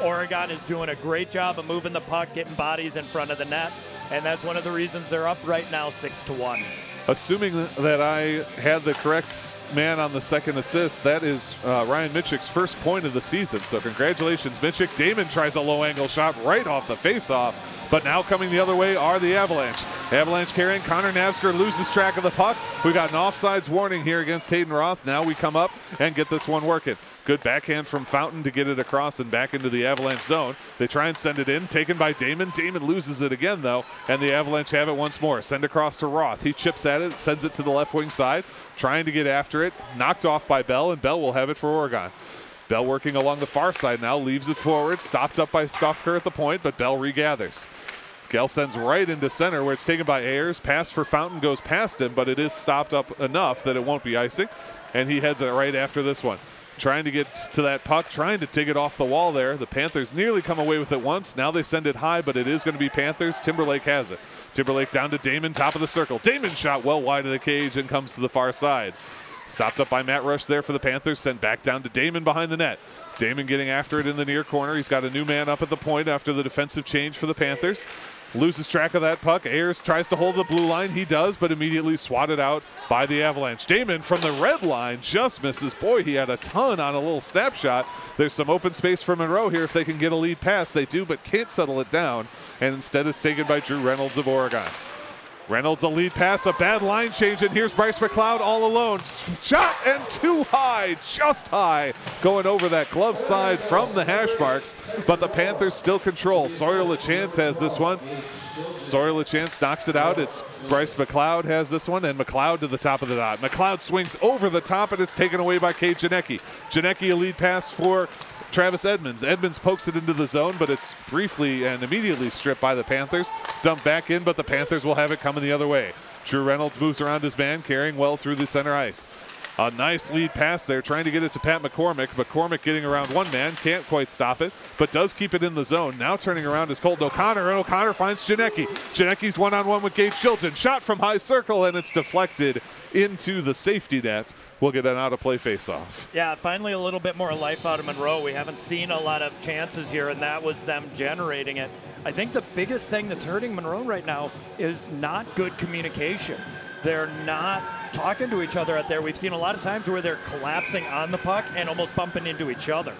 Oregon is doing a great job of moving the puck, getting bodies in front of the net. And that's one of the reasons they're up right now 6-1. Assuming that I had the correct man on the second assist, that is Ryan Mitchik's first point of the season. So congratulations, Mitchik. Damon tries a low angle shot right off the faceoff, but now coming the other way are the Avalanche. Avalanche carrying, Connor Navsker loses track of the puck. We got an offsides warning here against Hayden Roth. Now we come up and get this one working. Good backhand from Fountain to get it across and back into the Avalanche zone. They try and send it in, taken by Damon. Damon loses it again though, and the Avalanche have it once more. Send across to Roth. He chips at it, sends it to the left wing side, trying to get after it. Knocked off by Bell, and Bell will have it for Oregon. Bell working along the far side now, leaves it forward, stopped up by Stoffaker at the point, but Bell regathers. Gell sends right into center where it's taken by Ayers. Pass for Fountain goes past him, but it is stopped up enough that it won't be icing, and he heads it right after this one. Trying to get to that puck, trying to dig it off the wall there. The Panthers nearly come away with it once. Now they send it high, but it is going to be Panthers. Timberlake has it. Timberlake down to Damon, top of the circle. Damon shot well wide of the cage and comes to the far side. Stopped up by Matt Rush there for the Panthers, sent back down to Damon behind the net. Damon getting after it in the near corner. He's got a new man up at the point after the defensive change for the Panthers. Loses track of that puck. Ayers tries to hold the blue line. He does, but immediately swatted out by the Avalanche. Damon from the red line just misses. Boy, he had a ton on a little snapshot. There's some open space for Monroe here if they can get a lead pass. They do, but can't settle it down. And instead it's taken by Drew Reynolds of Oregon. Reynolds a lead pass, a bad line change, and here's Bryce McLeod all alone. Shot and too high, just high, going over that glove side from the hash marks, but the Panthers still control. Sawyer LaChance has this one. Sawyer LaChance knocks it out. It's Bryce McLeod has this one, and McLeod to the top of the dot. McLeod swings over the top, and it's taken away by Kate Janecki. Janecki a lead pass for Travis Edmonds. Edmonds pokes it into the zone, but it's briefly and immediately stripped by the Panthers. Dumped back in, but the Panthers will have it coming the other way. Drew Reynolds moves around his man, carrying well through the center ice. A nice lead pass there, trying to get it to Pat McCormick. McCormick getting around one man, can't quite stop it, but does keep it in the zone. Now turning around is Colton O'Connor, and O'Connor finds Janecki. Janecki's one-on-one with Gage Shilton. Shot from high circle, and it's deflected into the safety net. We'll get an out-of-play face-off. Yeah, finally a little bit more life out of Monroe. We haven't seen a lot of chances here, and that was them generating it. I think the biggest thing that's hurting Monroe right now is not good communication. They're not talking to each other out there. We've seen a lot of times where they're collapsing on the puck and almost bumping into each other.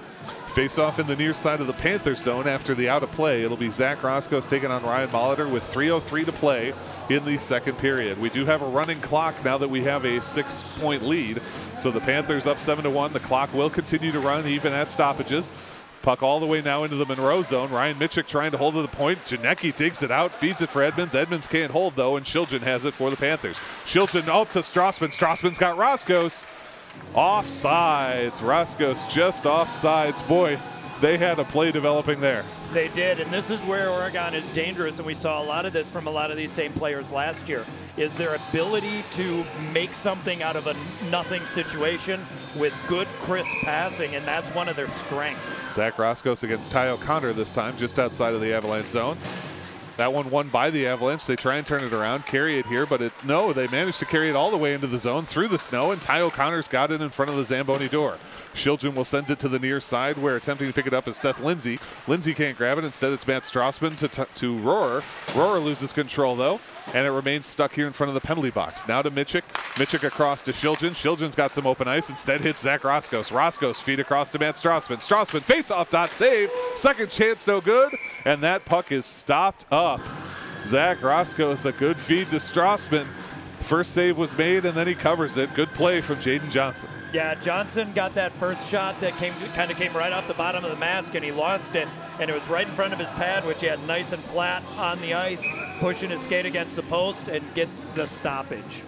Face-off in the near side of the Panthers zone after the out-of-play. It'll be Zach Roscoe taking on Ryan Molitor with 3:03 to play in the second period. We do have a running clock now that we have a 6-point lead. So the Panthers up 7-1. The clock will continue to run even at stoppages. Puck all the way now into the Monroe zone. Ryan Mitchik trying to hold to the point. Janecki takes it out, feeds it for Edmonds. Edmonds can't hold though, and Shiljan has it for the Panthers. Shiljan up to Strassman. Strassman's got Roscoe's. Offsides. Roscoe's just offsides. Boy, they had a play developing there. They did, and this is where Oregon is dangerous, and we saw a lot of this from a lot of these same players last year, is their ability to make something out of a nothing situation with good, crisp passing, and that's one of their strengths. Zach Roscoe against Ty O'Connor this time, just outside of the Avalanche zone. That one won by the Avalanche. They try and turn it around, carry it here, but it's no. They managed to carry it all the way into the zone through the snow, and Ty O'Connor's got it in front of the Zamboni door. Shiljan will send it to the near side, where attempting to pick it up is Seth Lindsay. Lindsay can't grab it. Instead, it's Matt Strassman to Rohrer. Rohrer loses control, though, and it remains stuck here in front of the penalty box. Now to Mitchik. Mitchik across to Shiljan. Shiljan's got some open ice. Instead, hits Zach Roscos. Roscos feed across to Matt Strassman. Strassman face-off dot save. Second chance, no good, and that puck is stopped up. Zach Roscos, a good feed to Strassman. First save was made, and then he covers it. Good play from Jaden Johnson. Yeah, Johnson got that first shot that kind of came right off the bottom of the mask, and he lost it, and it was right in front of his pad, which he had nice and flat on the ice, pushing his skate against the post, and gets the stoppage.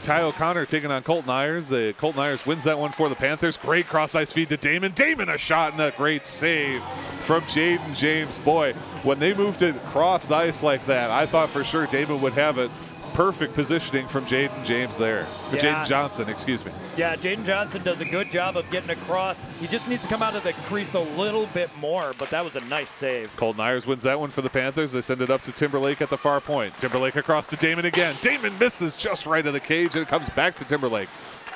Ty O'Connor taking on Colton Ayers. Colton Ayers wins that one for the Panthers. Great cross-ice feed to Damon. Damon a shot and a great save from Jaden James. Boy, when they moved it cross-ice like that, I thought for sure Damon would have it. Perfect positioning from Jaden James there. Yeah. Jaden Johnson, excuse me. Yeah, Jaden Johnson does a good job of getting across. He just needs to come out of the crease a little bit more, but that was a nice save. Colton Ayers wins that one for the Panthers. They send it up to Timberlake at the far point. Timberlake across to Damon again. Damon misses just right of the cage, and it comes back to Timberlake.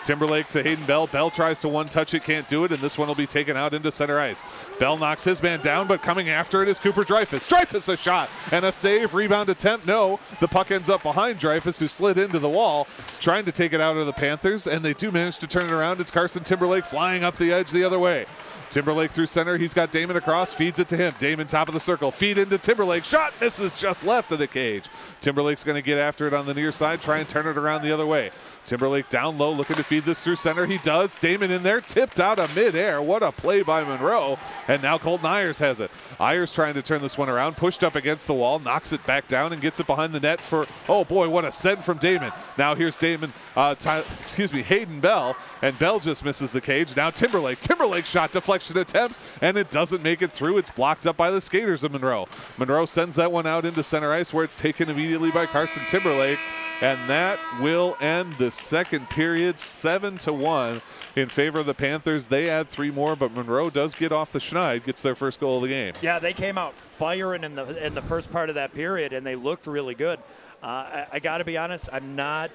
Timberlake to Hayden Bell. Bell tries to one-touch it, can't do it, and this one will be taken out into center ice. Bell knocks his man down, but coming after it is Cooper Dreyfus. Dreyfus a shot and a save. Rebound attempt, no. The puck ends up behind Dreyfus, who slid into the wall, trying to take it out of the Panthers, and they do manage to turn it around. It's Carson Timberlake flying up the edge the other way. Timberlake through center. He's got Damon across, feeds it to him. Damon top of the circle, feed into Timberlake. Shot misses just left of the cage. Timberlake's going to get after it on the near side, try and turn it around the other way. Timberlake down low, looking to feed this through center. He does. Damon in there, tipped out of midair. What a play by Monroe. And now Colton Ayers has it. Ayers trying to turn this one around, pushed up against the wall, knocks it back down and gets it behind the net for, oh boy, what a send from Damon. Now here's Damon, Hayden Bell, and Bell just misses the cage. Now Timberlake shot deflection attempt, and it doesn't make it through. It's blocked up by the skaters of Monroe. Monroe sends that one out into center ice, where it's taken immediately by Carson Timberlake. And that will end the second period, 7-1 in favor of the Panthers. They add 3 more, but Monroe does get off the schneid, gets their first goal of the game. Yeah, they came out firing in the first part of that period, and they looked really good. I got to be honest, I'm not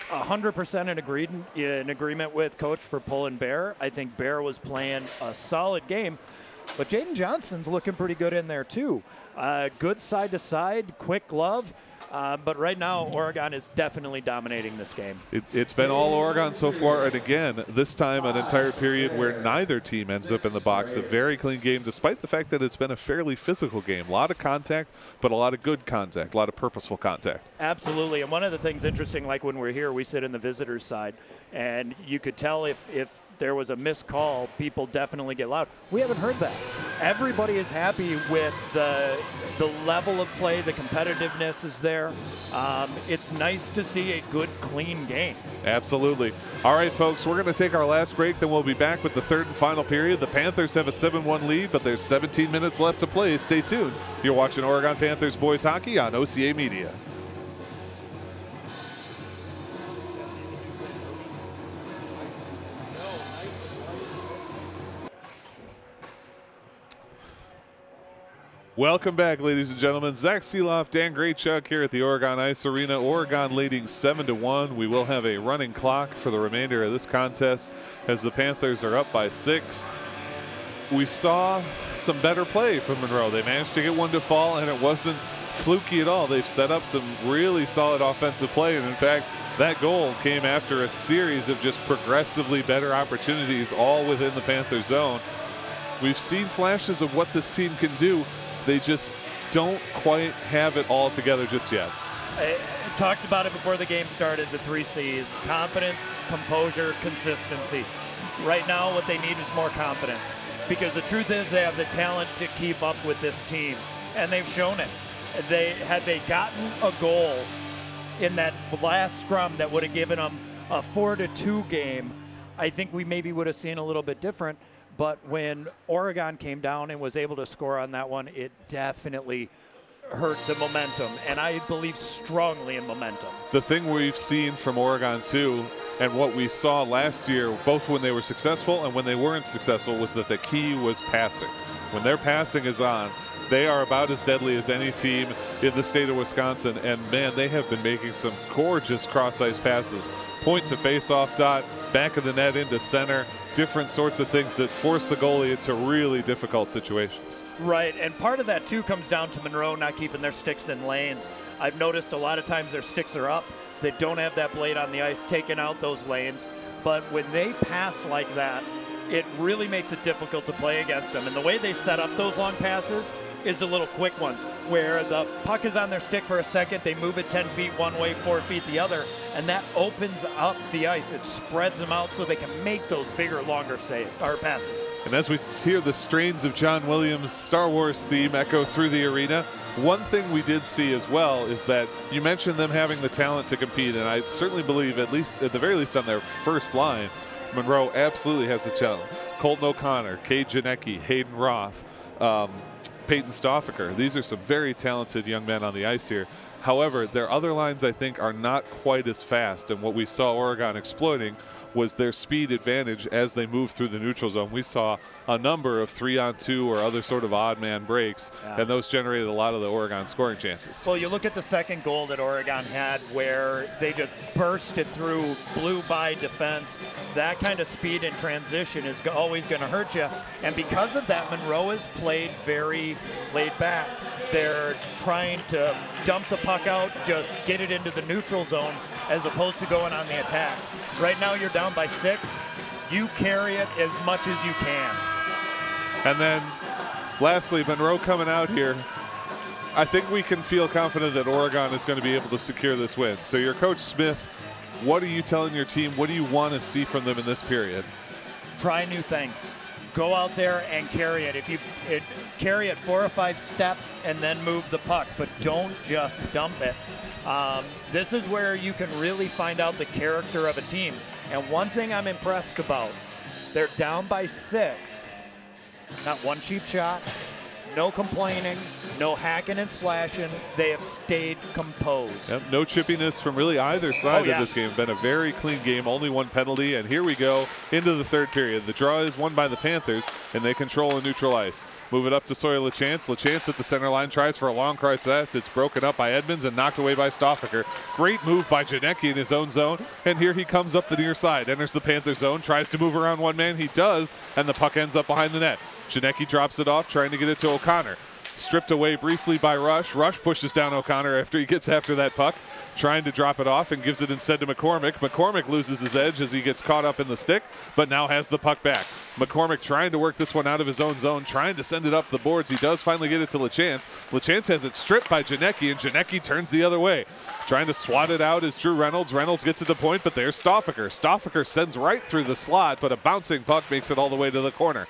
100% in agreement with Coach for pulling Bear. I think Bear was playing a solid game, but Jaden Johnson's looking pretty good in there too. Good side-to-side, quick glove. But right now, Oregon is definitely dominating this game. It's been all Oregon so far, and again, this time an entire period where neither team ends up in the box. A very clean game, despite the fact that it's been a fairly physical game. A lot of contact, but a lot of good contact, a lot of purposeful contact. Absolutely, and one of the things interesting, like when we're here, we sit in the visitors' side, and you could tell if there was a missed call, people definitely get loud. We haven't heard that. Everybody is happy with the level of play, the competitiveness is there. It's nice to see a good, clean game. Absolutely. All right, folks, we're going to take our last break, then we'll be back with the third and final period. The Panthers have a 7-1 lead, but there's 17 minutes left to play. Stay tuned. You're watching Oregon Panthers boys hockey on OCAmedia. Welcome back, ladies and gentlemen. Zach Seeloff, Dan Graychuk here at the Oregon Ice Arena. Oregon leading 7-1. We will have a running clock for the remainder of this contest as the Panthers are up by 6. We saw some better play from Monroe. They managed to get one to fall, and it wasn't fluky at all. They've set up some really solid offensive play, and in fact, that goal came after a series of just progressively better opportunities, all within the Panther zone. We've seen flashes of what this team can do. They just don't quite have it all together just yet. I talked about it before the game started, the 3 C's: confidence, composure, consistency. Right now, what they need is more confidence, because the truth is they have the talent to keep up with this team, and they've shown it. Had they gotten a goal in that last scrum that would have given them a 4-2 game, I think we maybe would have seen a little bit different. But when Oregon came down and was able to score on that one, it definitely hurt the momentum, and I believe strongly in momentum. The thing we've seen from Oregon too, and what we saw last year, both when they were successful and when they weren't successful, was that the key was passing. When their passing is on, They are about as deadly as any team in the state of Wisconsin, and man, they have been making some gorgeous cross-ice passes. Point to face-off dot, back of the net into center, different sorts of things that force the goalie into really difficult situations. Right, and part of that too comes down to Monroe not keeping their sticks in lanes. I've noticed a lot of times their sticks are up. They don't have that blade on the ice taking out those lanes. But when they pass like that, it really makes it difficult to play against them. And the way they set up those long passes is the little quick ones, where the puck is on their stick for a second, they move it 10 feet one way, 4 feet the other, and that opens up the ice. It spreads them out so they can make those bigger, longer passes. And as we hear the strains of John Williams' Star Wars theme echo through the arena, one thing we did see as well is that you mentioned them having the talent to compete, and I certainly believe, at the very least on their first line, Monroe absolutely has the talent. Colton O'Connor, Cade Janecki, Hayden Roth, Peyton Stoffaker. These are some very talented young men on the ice here. However, their other lines, I think, are not quite as fast, and what we saw Oregon exploiting was their speed advantage as they moved through the neutral zone. We saw a number of 3-on-2 or other sort of odd man breaks, and those generated a lot of the Oregon scoring chances. Well, you look at the second goal that Oregon had where they just bursted through, blew by defense. That kind of speed in transition is always going to hurt you, and because of that, Monroe has played very laid back. They're trying to dump the puck out, just get it into the neutral zone, as opposed to going on the attack. Right now you're down by 6. You carry it as much as you can. And then lastly, Monroe coming out here, I think we can feel confident that Oregon is going to be able to secure this win. So your coach Smith, what are you telling your team? What do you want to see from them in this period? Try new things. Go out there and carry it. If you carry it 4 or 5 steps and then move the puck, but don't just dump it. This is where you can really find out the character of a team. And one thing I'm impressed about, they're down by 6. Not one cheap shot, no complaining, no hacking and slashing. They have stayed composed. Yep, no chippiness from really either side of this game. Been a very clean game, only 1 penalty, and here we go into the third period. The draw is won by the Panthers, and they control a neutral ice. Move it up to Sawyer LaChance. LaChance at the center line tries for a long cross. It's broken up by Edmonds and knocked away by Stoffaker. Great move by Janecki in his own zone, and here he comes up the near side. Enters the Panther zone, tries to move around one man. He does, and the puck ends up behind the net. Janecki drops it off, trying to get it to O'Connor. Stripped away briefly by Rush. Rush pushes down O'Connor after he gets after that puck, trying to drop it off and gives it instead to McCormick. McCormick loses his edge as he gets caught up in the stick, but now has the puck back. McCormick trying to work this one out of his own zone, trying to send it up the boards. He does finally get it to LaChance. LaChance has it stripped by Janecki, and Janecki turns the other way. Trying to swat it out is Drew Reynolds. Reynolds gets it to point, but there's Stoffaker. Stoffaker sends right through the slot, but a bouncing puck makes it all the way to the corner.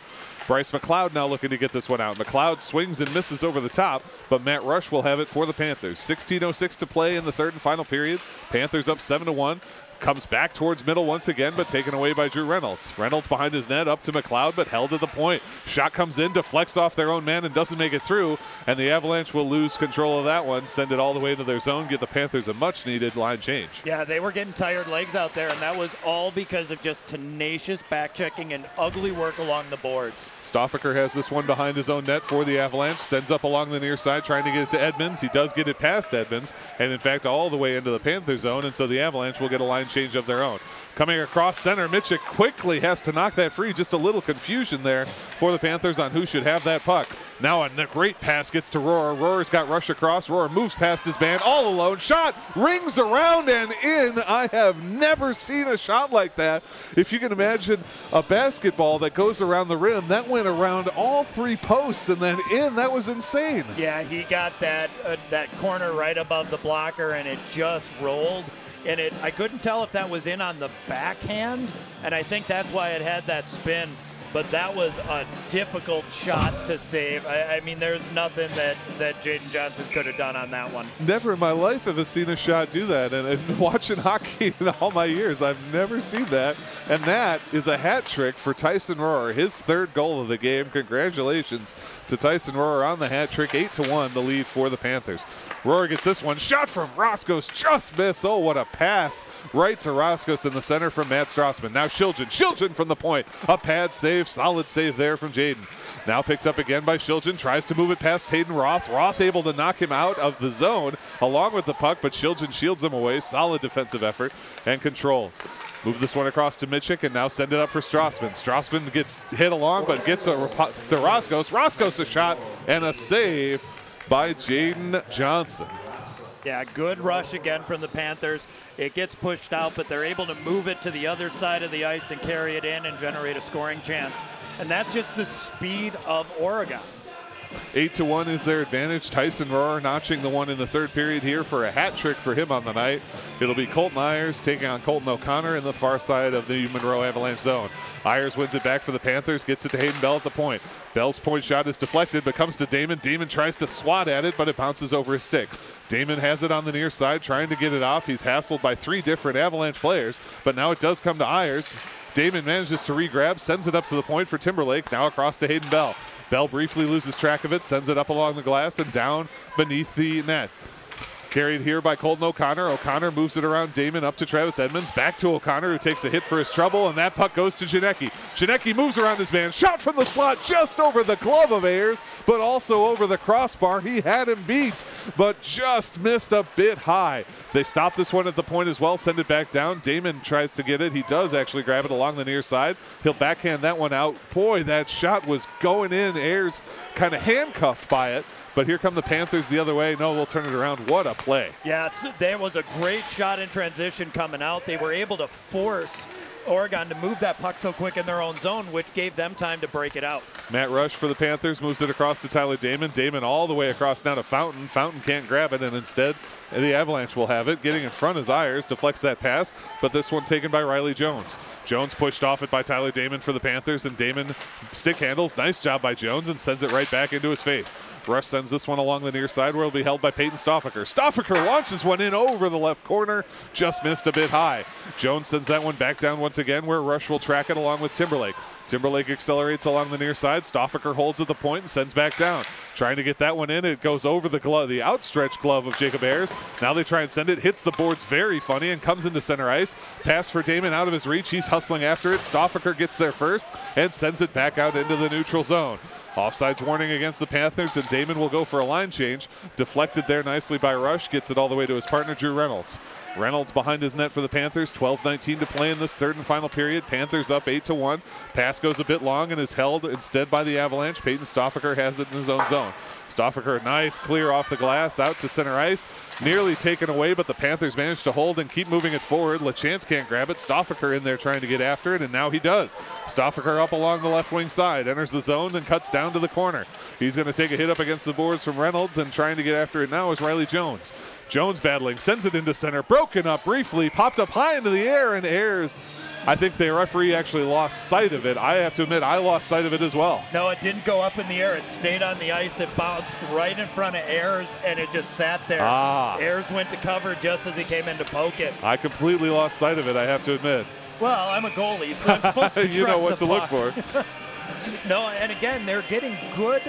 Bryce McLeod now looking to get this one out. McLeod swings and misses over the top, but Matt Rush will have it for the Panthers. 16:06 to play in the third and final period. Panthers up 7-1. Comes back towards middle once again, but taken away by Drew Reynolds. Reynolds behind his net, up to McLeod, but held at the point. Shot comes in, deflects off their own man and doesn't make it through, and the Avalanche will lose control of that one, send it all the way into their zone, get the Panthers a much-needed line change. Yeah, they were getting tired legs out there, and that was all because of just tenacious back-checking and ugly work along the boards. Stoffaker has this one behind his own net for the Avalanche, sends up along the near side, trying to get it to Edmonds. He does get it past Edmonds, and in fact all the way into the Panther zone, and so the Avalanche will get a line change of their own. Coming across center, Mitchell quickly has to knock that free. Just a little confusion there for the Panthers on who should have that puck. Now a great pass gets to Rohrer. Rohrer's got Rush across. Rohrer moves past his man all alone. Shot rings around and in. I have never seen a shot like that. If you can imagine a basketball that goes around the rim, that went around all 3 posts and then in. That was insane. Yeah, he got that corner right above the blocker, and it just rolled. And I couldn't tell if that was in on the backhand, and I think that's why it had that spin. But that was a difficult shot to save. I mean, there's nothing that Jaden Johnson could have done on that one. Never in my life have I seen a shot do that. And watching hockey in all my years, I've never seen that. And that is a hat trick for Tyson Rohrer, his 3rd goal of the game. Congratulations to Tyson Rohrer on the hat trick. 8-1, the lead for the Panthers. Roar gets this one. Shot from Roscoe's, just miss. Oh, what a pass right to Roscoe's in the center from Matt Strassman. Now Shiljan. Shiljan from the point. A pad save, solid save there from Jaden. Now picked up again by Shiljan. Tries to move it past Hayden Roth. Roth able to knock him out of the zone along with the puck, but Shiljan shields him away. Solid defensive effort and controls. Move this one across to Mitchik and now send it up for Strassman. Strassman gets hit along, but gets to Roscoe's. Roscoe's a shot and a save by Jaden Johnson. Yeah, good rush again from the Panthers. It gets pushed out, but they're able to move it to the other side of the ice and carry it in and generate a scoring chance. And that's just the speed of Oregon. 8-1 is their advantage. Tyson Rohr notching the one in the third period here for a hat trick for him on the night. It'll be Colton Ayers taking on Colton O'Connor in the far side of the Monroe Avalanche zone. Ayers wins it back for the Panthers, gets it to Hayden Bell at the point. Bell's point shot is deflected, but comes to Damon. Damon tries to swat at it, but it bounces over his stick. Damon has it on the near side, trying to get it off. He's hassled by 3 different Avalanche players, but now it does come to Ayers. Damon manages to re-grab, sends it up to the point for Timberlake, now across to Hayden Bell. Bell briefly loses track of it, sends it up along the glass and down beneath the net. Carried here by Colton O'Connor. O'Connor moves it around Damon up to Travis Edmonds. Back to O'Connor, who takes a hit for his trouble, and that puck goes to Janicki. Janicki moves around his man. Shot from the slot just over the glove of Ayers, but also over the crossbar. He had him beat, but just missed a bit high. They stop this one at the point as well, send it back down. Damon tries to get it. He does actually grab it along the near side. He'll backhand that one out. Boy, that shot was going in. Ayers kind of handcuffed by it. But here come the Panthers the other way. No, we'll turn it around. What a play. Yes, there was a great shot in transition coming out. They were able to force Oregon to move that puck so quick in their own zone, which gave them time to break it out. Matt Rush for the Panthers moves it across to Tyler Damon. Damon all the way across now to Fountain. Fountain can't grab it, and instead the Avalanche will have it. Getting in front is Ayers, deflects that pass, but this one taken by Riley Jones. Jones pushed off it by Tyler Damon for the Panthers, and Damon stick handles. Nice job by Jones and sends it right back into his face. Rush sends this one along the near side where it'll be held by Peyton Stoffaker. Stoffaker launches one in over the left corner, just missed a bit high. Jones sends that one back down once again where Rush will track it along with Timberlake. Timberlake accelerates along the near side. Stoffaker holds at the point and sends back down. Trying to get that one in. It goes over the glove, the outstretched glove of Jacob Ayers. Now they try and send it. Hits the boards very funny and comes into center ice. Pass for Damon out of his reach. He's hustling after it. Stoffaker gets there first and sends it back out into the neutral zone. Offsides warning against the Panthers, and Damon will go for a line change. Deflected there nicely by Rush. Gets it all the way to his partner, Drew Reynolds. Reynolds behind his net for the Panthers. 12:19 to play in this third and final period. Panthers up 8-1. Pass goes a bit long and is held instead by the Avalanche. Peyton Stoffaker has it in his own zone. Stoffaker, nice clear off the glass, out to center ice. Nearly taken away, but the Panthers managed to hold and keep moving it forward. LaChance can't grab it. Stoffaker in there trying to get after it, and now he does. Stoffaker up along the left wing side, enters the zone and cuts down to the corner. He's going to take a hit up against the boards from Reynolds, and trying to get after it now is Riley Jones. Jones battling, sends it into center, broken up briefly, popped up high into the air, and Ayers, I think the referee actually lost sight of it. I have to admit, I lost sight of it as well. No, it didn't go up in the air. It stayed on the ice. It bounced right in front of Ayers, and it just sat there. Ayers went to cover just as he came in to poke it. I completely lost sight of it, I have to admit. Well, I'm a goalie, so I'm supposed to you know what to look for. No, and again, they're getting good.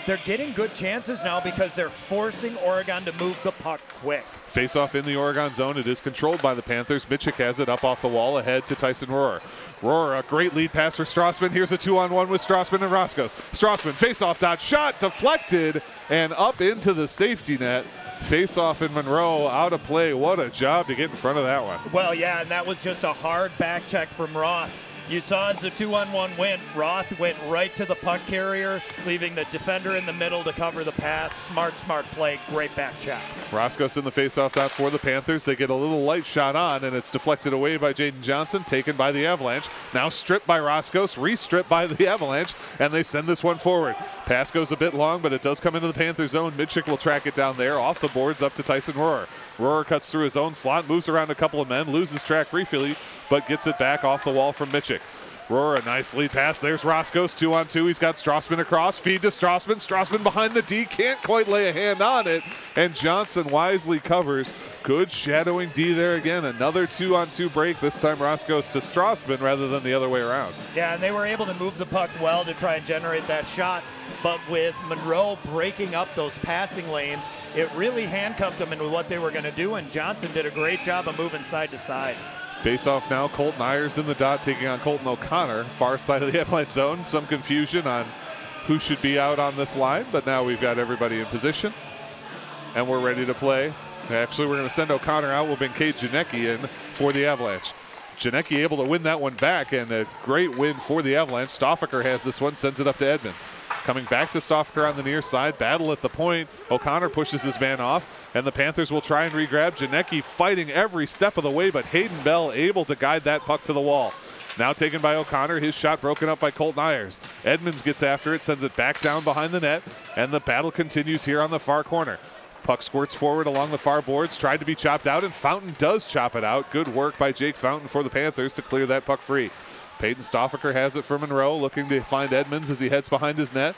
They're getting good chances now because they're forcing Oregon to move the puck quick. Face-off in the Oregon zone. It is controlled by the Panthers. Mitchik has it up off the wall ahead to Tyson Rohr. Rohr, a great lead pass for Strassman. Here's a 2-on-1 with Strassman and Roscoe's. Strassman, face-off dot, shot, deflected, and up into the safety net. Face-off in Monroe, out of play. What a job to get in front of that one. Well, yeah, and that was just a hard back check from Roth. You saw as the 2-on-1 went, Roth went right to the puck carrier, leaving the defender in the middle to cover the pass. Smart play, great back check. Roscoe's in the face-off dot for the Panthers. They get a little light shot on, and it's deflected away by Jaden Johnson, taken by the Avalanche. Now stripped by Roscoe's, re-stripped by the Avalanche, and they send this one forward. Pass goes a bit long, but it does come into the Panther zone. Mitchik will track it down there, off the boards up to Tyson Rohr. Rohr cuts through his own slot, moves around a couple of men, loses track briefly, but gets it back off the wall from Mitchik. Roar, a nice lead pass. There's Roscoe's 2-on-2. He's got Strassman across. Feed to Strassman. Strassman behind the D. Can't quite lay a hand on it. And Johnson wisely covers. Good shadowing D there again. Another 2-on-2 break. This time Roscoe's to Strassman rather than the other way around. Yeah, and they were able to move the puck well to try and generate that shot. But with Monroe breaking up those passing lanes, it really handcuffed them into what they were going to do. And Johnson did a great job of moving side to side. Face-off now, Colton Ayers in the dot taking on Colton O'Connor, far side of the Avalanche zone. Some confusion on who should be out on this line, but now we've got everybody in position, and we're ready to play. Actually, we're going to send O'Connor out. We'll bring Kate Janecki in for the Avalanche. Janecki able to win that one back, and a great win for the Avalanche. Stoffaker has this one, sends it up to Edmonds. Coming back to Stoffaker on the near side, battle at the point. O'Connor pushes his man off, and the Panthers will try and re-grab. Janecki fighting every step of the way, but Hayden Bell able to guide that puck to the wall. Now taken by O'Connor, his shot broken up by Colton Ayers. Edmonds gets after it, sends it back down behind the net, and the battle continues here on the far corner. Puck squirts forward along the far boards, tried to be chopped out, and Fountain does chop it out. Good work by Jake Fountain for the Panthers to clear that puck free. Peyton Stoffaker has it for Monroe, looking to find Edmonds as he heads behind his net.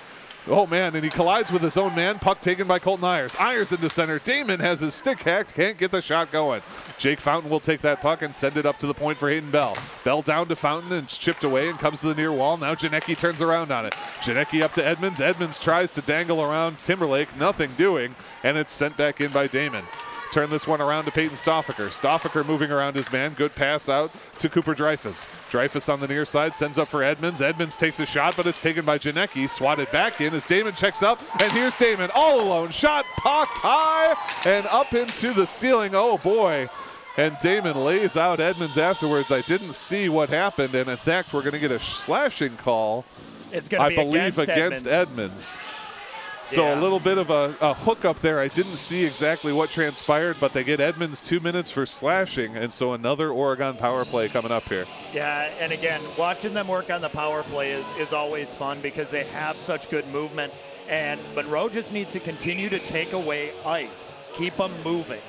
Oh man, and he collides with his own man. Puck taken by Colton Ayers. Ayers into center. Damon has his stick hacked, can't get the shot going. Jake Fountain will take that puck and send it up to the point for Hayden Bell. Bell down to Fountain and chipped away and comes to the near wall. Now Janecki turns around on it. Janecki up to Edmonds. Edmonds tries to dangle around Timberlake, nothing doing, and it's sent back in by Damon. Turn this one around to Peyton Stoffaker. Stoffaker moving around his man. Good pass out to Cooper Dreyfus. Dreyfus on the near side sends up for Edmonds. Edmonds takes a shot, but it's taken by Janecki. Swatted back in as Damon checks up. And here's Damon all alone. Shot popped high and up into the ceiling. Oh boy. And Damon lays out Edmonds afterwards. I didn't see what happened. And in fact, we're going to get a slashing call, It's going to be believe, against Edmonds. So Yeah. a little bit of a hookup there. I didn't see exactly what transpired, but they get Edmonds 2 minutes for slashing, and so another Oregon power play coming up here. Yeah, and again, watching them work on the power play is always fun because they have such good movement, and Monroe just needs to continue to take away ice. Keep them moving.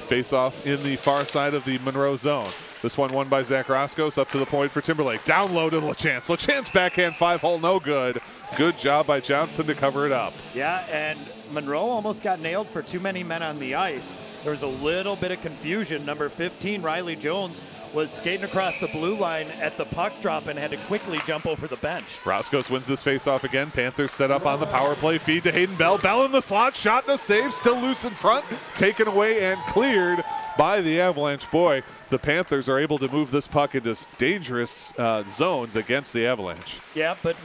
Face-off in the far side of the Monroe zone. This one won by Zach Roscoe's up to the point for Timberlake. Down low to LaChance. LaChance backhand 5-hole, no good. Good job by Johnson to cover it up. Yeah, and Monroe almost got nailed for too many men on the ice. There was a little bit of confusion. Number 15, Riley Jones, was skating across the blue line at the puck drop and had to quickly jump over the bench. Roscoe's wins this face-off again. Panthers set up on the power play. Feed to Hayden Bell. Bell in the slot. Shot and a save. Still loose in front. Taken away and cleared by the Avalanche. Boy, the Panthers are able to move this puck into dangerous zones against the Avalanche. Yeah, but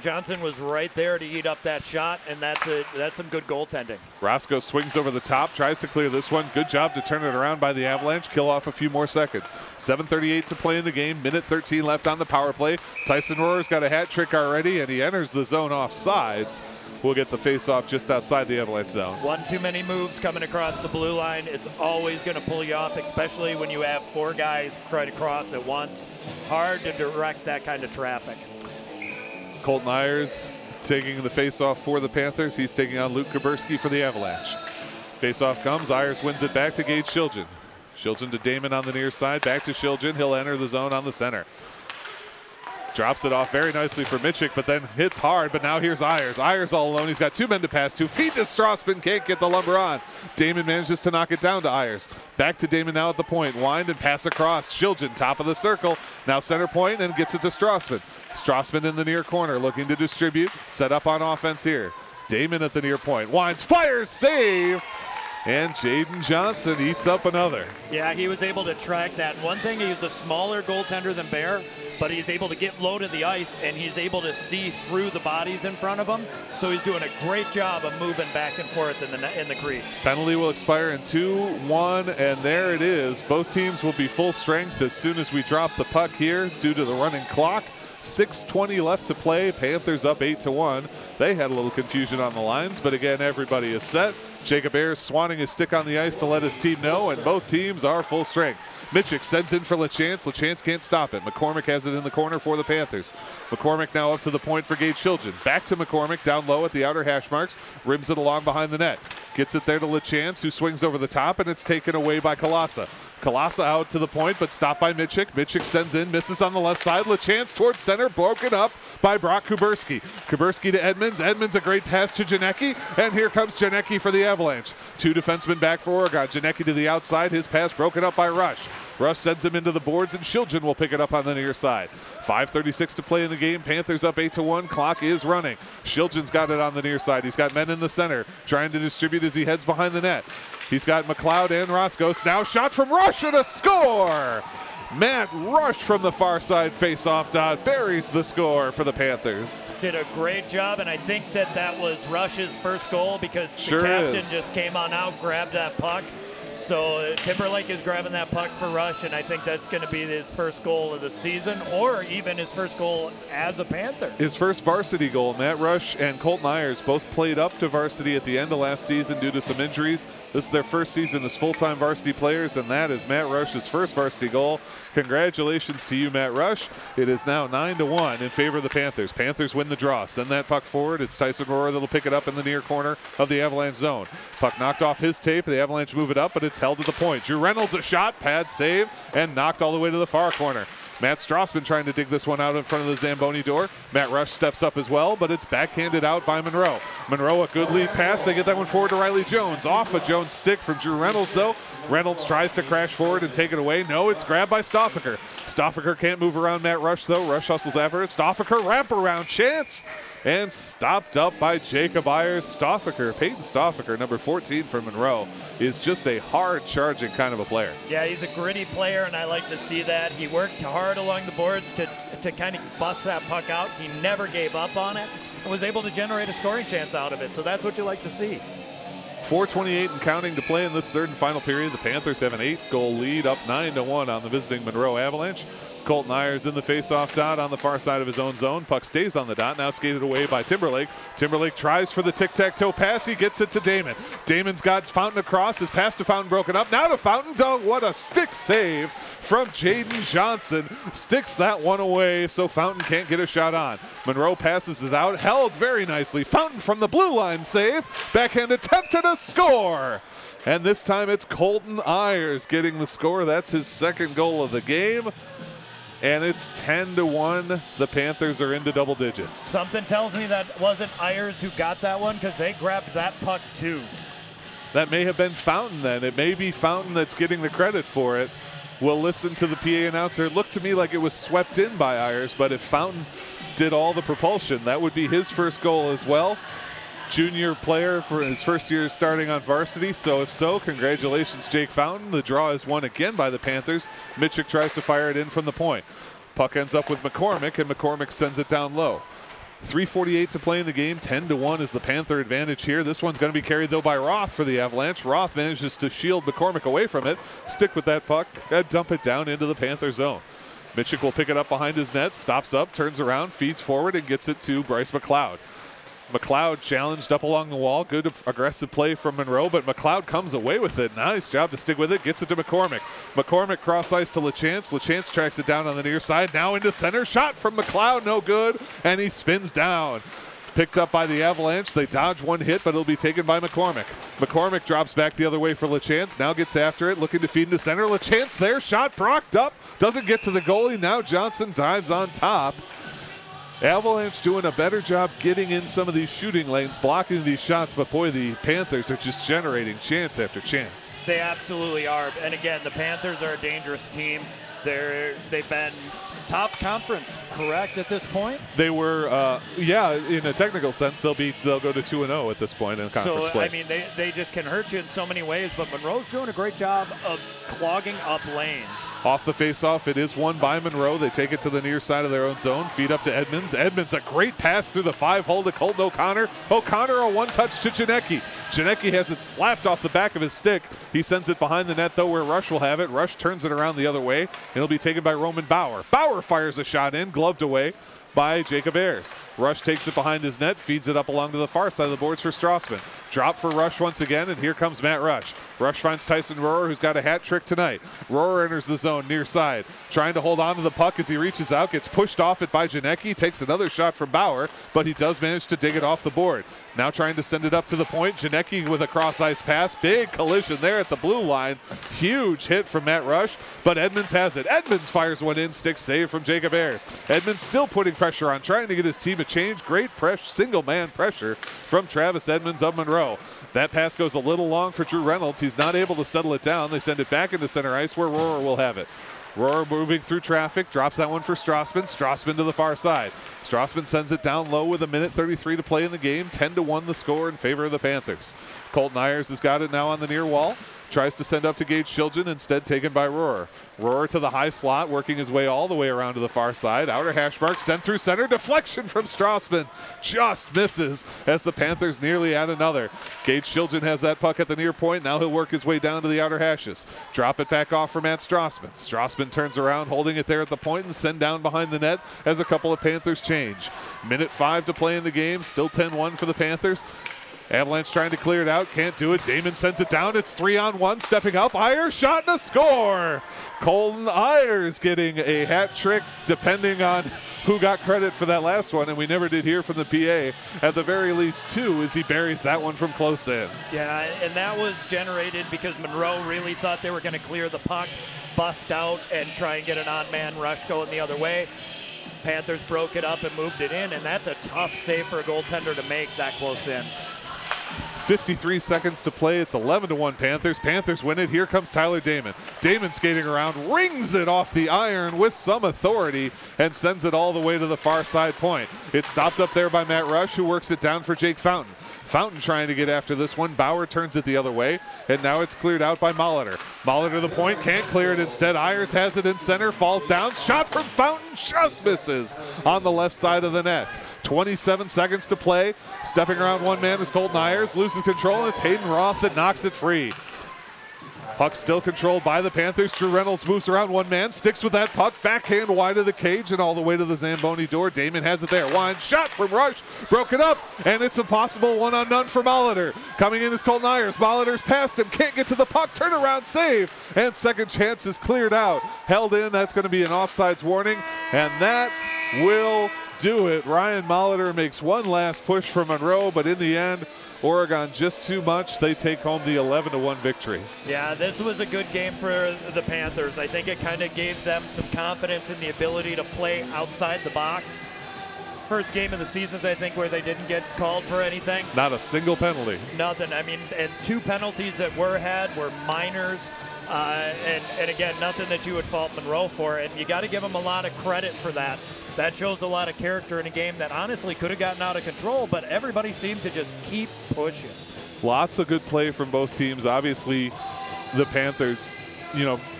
Johnson was right there to eat up that shot, and that's some good goaltending. Roscoe swings over the top, tries to clear this one. Good job to turn it around by the Avalanche. Kill off a few more seconds. 7:38 to play in the game. Minute 13 left on the power play. Tyson Rohrer's got a hat trick already, and he enters the zone off sides. We'll get the face-off just outside the Avalanche zone. One too many moves coming across the blue line. It's always going to pull you off, especially when you have four guys try to cross at once. Hard to direct that kind of traffic. Colton Ayers taking the face-off for the Panthers. He's taking on Luke Kuberski for the Avalanche. Face-off comes. Ayers wins it back to Gage Shilgen. Shilgen to Damon on the near side. Back to Shilgen. He'll enter the zone on the center. Drops it off very nicely for Mitchik, but then hits hard. But now here's Ayers. Ayers all alone. He's got two men to pass to. Feed to Strassman. Can't get the lumber on. Damon manages to knock it down to Ayers. Back to Damon now at the point. Wind and pass across. Shilgen, top of the circle. Now center point and gets it to Strassman. Strassman in the near corner looking to distribute. Set up on offense here. Damon at the near point. Winds, fires, save. And Jaden Johnson eats up another. Yeah, he was able to track that. One thing, he's a smaller goaltender than Bear, but he's able to get low to the ice, and he's able to see through the bodies in front of him. So he's doing a great job of moving back and forth in the crease. Penalty will expire in 2-1, and there it is. Both teams will be full strength as soon as we drop the puck here due to the running clock. 6:20 left to play. Panthers up 8-1. They had a little confusion on the lines, but again, everybody is set. Jacob Ayers swatting his stick on the ice to let his team know, and both teams are full strength. Mitchick sends in for LaChance. LaChance can't stop it. McCormick has it in the corner for the Panthers. McCormick now up to the point for Gage Shiljan. Back to McCormick, down low at the outer hash marks. Rims it along behind the net. Gets it there to LaChance, who swings over the top, and it's taken away by Kalasa. Kalasa out to the point, but stopped by Mitchick. Mitchick sends in, misses on the left side. LaChance towards center, broken up by Brock Kuberski. Kuberski to Edmonds. Edmonds, a great pass to Janecki, and here comes Janecki for the Avalanche. 2 defensemen back for Oregon. Janecki to the outside, his pass broken up by Rush. Rush sends him into the boards, and Shiljan will pick it up on the near side. 5:36 to play in the game. Panthers up 8-1. Clock is running. Shiljan's got it on the near side. He's got men in the center, trying to distribute as he heads behind the net. He's got McLeod and Roscos. Now shot from Rush and a score! Matt Rush from the far side face-off dot buries the score for the Panthers. Did a great job, and I think that was Rush's first goal because the captain just came on out, grabbed that puck. So Timberlake is grabbing that puck for Rush, and I think that's going to be his first goal of the season, or even his first goal as a Panther. His first varsity goal. Matt Rush and Colton Ayers both played up to varsity at the end of last season due to some injuries. This is their first season as full-time varsity players, and that is Matt Rush's first varsity goal. Congratulations to you, Matt Rush. It is now 9-1 in favor of the Panthers. Panthers win the draw. Send that puck forward. It's Tyson Rohrer that'll pick it up in the near corner of the Avalanche zone. Puck knocked off his tape. The Avalanche move it up, but it's held to the point. Drew Reynolds a shot, pad save, and knocked all the way to the far corner. Matt Strassman trying to dig this one out in front of the Zamboni door. Matt Rush steps up as well, but it's backhanded out by Monroe. Monroe, a good lead pass. They get that one forward to Riley Jones. Off a Jones stick from Drew Reynolds, though. Reynolds tries to crash forward and take it away. No, it's grabbed by Stoffaker. Stoffaker can't move around Matt Rush, though. Rush hustles after it. Stoffaker, wraparound chance, and stopped up by Jacob Ayers. Stoffaker, Peyton Stoffaker, number 14 for Monroe, is just a hard-charging kind of a player. Yeah, he's a gritty player, and I like to see that. He worked hard along the boards to kind of bust that puck out. He never gave up on it and was able to generate a scoring chance out of it, so that's what you like to see. 4:28 and counting to play in this third and final period. The Panthers have an 8-goal lead, up 9-1 on the visiting Monroe Avalanche. Colton Ayers in the face-off dot on the far side of his own zone. Puck stays on the dot, now skated away by Timberlake. Timberlake tries for the tic-tac-toe pass. He gets it to Damon. Damon's got Fountain across. His pass to Fountain broken up. Now to Fountain. Oh, what a stick save from Jaden Johnson. Sticks that one away so Fountain can't get a shot on. Monroe passes it out. Held very nicely. Fountain from the blue line save. Backhand attempt and a score. And this time it's Colton Ayers getting the score. That's his second goal of the game. And it's 10-1. The Panthers are into double digits. Something tells me that wasn't Ayers who got that one because they grabbed that puck too. That may have been Fountain then. It may be Fountain that's getting the credit for it. We'll listen to the PA announcer. It looked to me like it was swept in by Ayers, but if Fountain did all the propulsion, that would be his first goal as well. Junior player for his first year starting on varsity. So if so, congratulations, Jake Fountain. The draw is won again by the Panthers. Mitchick tries to fire it in from the point. Puck ends up with McCormick, and McCormick sends it down low. 3:48 to play in the game. 10-1 is the Panther advantage here. This one's going to be carried, though, by Roth for the Avalanche. Roth manages to shield McCormick away from it, stick with that puck, and dump it down into the Panther zone. Mitchick will pick it up behind his net, stops up, turns around, feeds forward, and gets it to Bryce McLeod. McLeod challenged up along the wall. Good aggressive play from Monroe, but McLeod comes away with it. Nice job to stick with it. Gets it to McCormick. McCormick cross ice to LaChance. LaChance tracks it down on the near side. Now into center. Shot from McLeod. No good. And he spins down. Picked up by the Avalanche. They dodge one hit, but it'll be taken by McCormick. McCormick drops back the other way for LaChance. Now gets after it. Looking to feed into center. LaChance there. Shot blocked up. Doesn't get to the goalie. Now Johnson dives on top. Avalanche doing a better job getting in some of these shooting lanes, blocking these shots, but boy, the Panthers are just generating chance after chance. They absolutely are. And again, the Panthers are a dangerous team. They've been top conference, correct, at this point? They were, yeah, in a technical sense, they'll go to 2-0 at this point in conference play. I mean, they just can hurt you in so many ways, but Monroe's doing a great job of clogging up lanes. Off the face-off, it is won by Monroe. They take it to the near side of their own zone. Feed up to Edmonds. Edmonds, a great pass through the 5-hole to Colton O'Connor. O'Connor, a one-touch to Janecki. Janecki has it slapped off the back of his stick. He sends it behind the net, though, where Rush will have it. Rush turns it around the other way. It'll be taken by Roman Bauer. Bauer fires a shot in, gloved away by Jacob Ayers. Rush takes it behind his net, feeds it up along to the far side of the boards for Strassman. Drop for Rush once again, and here comes Matt Rush. Rush finds Tyson Rohrer, who's got a hat trick tonight. Rohrer enters the zone near side, trying to hold on to the puck as he reaches out, gets pushed off it by Janicki, takes another shot from Bauer, but he does manage to dig it off the board. Now trying to send it up to the point. Janicki with a cross-ice pass. Big collision there at the blue line. Huge hit from Matt Rush, but Edmonds has it. Edmonds fires one in, stick save from Jacob Ayers. Edmonds still putting pressure on, trying to get his team a change. Great single-man pressure from Travis Edmonds of Monroe. That pass goes a little long for Drew Reynolds. He's not able to settle it down. They send it back into center ice where Rohrer will have it. Rohrer moving through traffic, drops that one for Strassman. Strassman to the far side. Strassman sends it down low with 1:33 to play in the game. 10-1 the score in favor of the Panthers. Colton Ayers has got it now on the near wall. Tries to send up to Gage Shilgen, instead taken by Rohrer. Rohrer to the high slot, working his way all the way around to the far side. Outer hash mark, sent through center. Deflection from Strassman. Just misses as the Panthers nearly add another. Gage Shilgen has that puck at the near point. Now he'll work his way down to the outer hashes. Drop it back off for Matt Strassman. Strassman turns around, holding it there at the point and send down behind the net as a couple of Panthers change. 1:05 to play in the game. Still 10-1 for the Panthers. Avalanche trying to clear it out, can't do it. Damon sends it down, it's 3-on-1, stepping up. Ayers shot and a score. Colton Ayers getting a hat trick, depending on who got credit for that last one, and we never did hear from the PA. At the very least 2 as he buries that one from close in. Yeah, and that was generated because Monroe really thought they were going to clear the puck, bust out, and try and get an odd-man rush going the other way. Panthers broke it up and moved it in, and that's a tough save for a goaltender to make that close in. 53 seconds to play. It's 11-1 Panthers. Panthers win it. Here comes Tyler Damon. Damon skating around, rings it off the iron with some authority and sends it all the way to the far side point. It's stopped up there by Matt Rush, who works it down for Jake Fountain. Fountain trying to get after this one. Bauer turns it the other way, and now it's cleared out by Molitor. Molitor the point, can't clear it instead. Ayers has it in center, falls down. Shot from Fountain, just misses on the left side of the net. 27 seconds to play. Stepping around one man is Colton Ayers, loses control, and it's Hayden Roth that knocks it free. Puck still controlled by the Panthers. Drew Reynolds moves around one man, sticks with that puck, backhand wide of the cage and all the way to the Zamboni door. Damon has it there. One shot from Rush, broken up, and it's a possible 1-on-none for Molitor. Coming in is Colton Ayers. Molitor's past him, can't get to the puck, turnaround save, and second chance is cleared out. Held in, that's going to be an offsides warning, and that will do it. Ryan Molitor makes one last push for Monroe, but in the end, Oregon just too much. They take home the 11-1 victory. Yeah, this was a good game for the Panthers. I think it kind of gave them some confidence in the ability to play outside the box. First game of the season, I think, where they didn't get called for anything. Not a single penalty. Nothing. I mean, and 2 penalties that were had were minors. And again, nothing that you would fault Monroe for. And you got to give them a lot of credit for that. That shows a lot of character in a game that honestly could have gotten out of control, but everybody seemed to just keep pushing. Lots of good play from both teams. Obviously, the Panthers,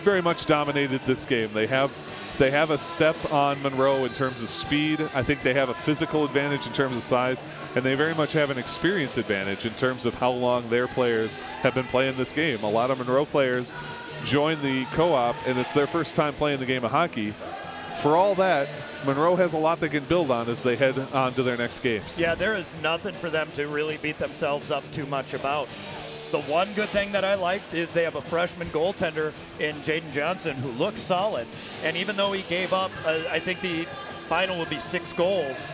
very much dominated this game. They have a step on Monroe in terms of speed. I think they have a physical advantage in terms of size, and they very much have an experience advantage in terms of how long their players have been playing this game. A lot of Monroe players join the co-op, and it's their first time playing the game of hockey. For all that, Monroe has a lot they can build on as they head on to their next games. Yeah, there is nothing for them to really beat themselves up too much about. The one good thing that I liked is they have a freshman goaltender in Jaden Johnson who looks solid. And even though he gave up, I think the final would be 6 goals,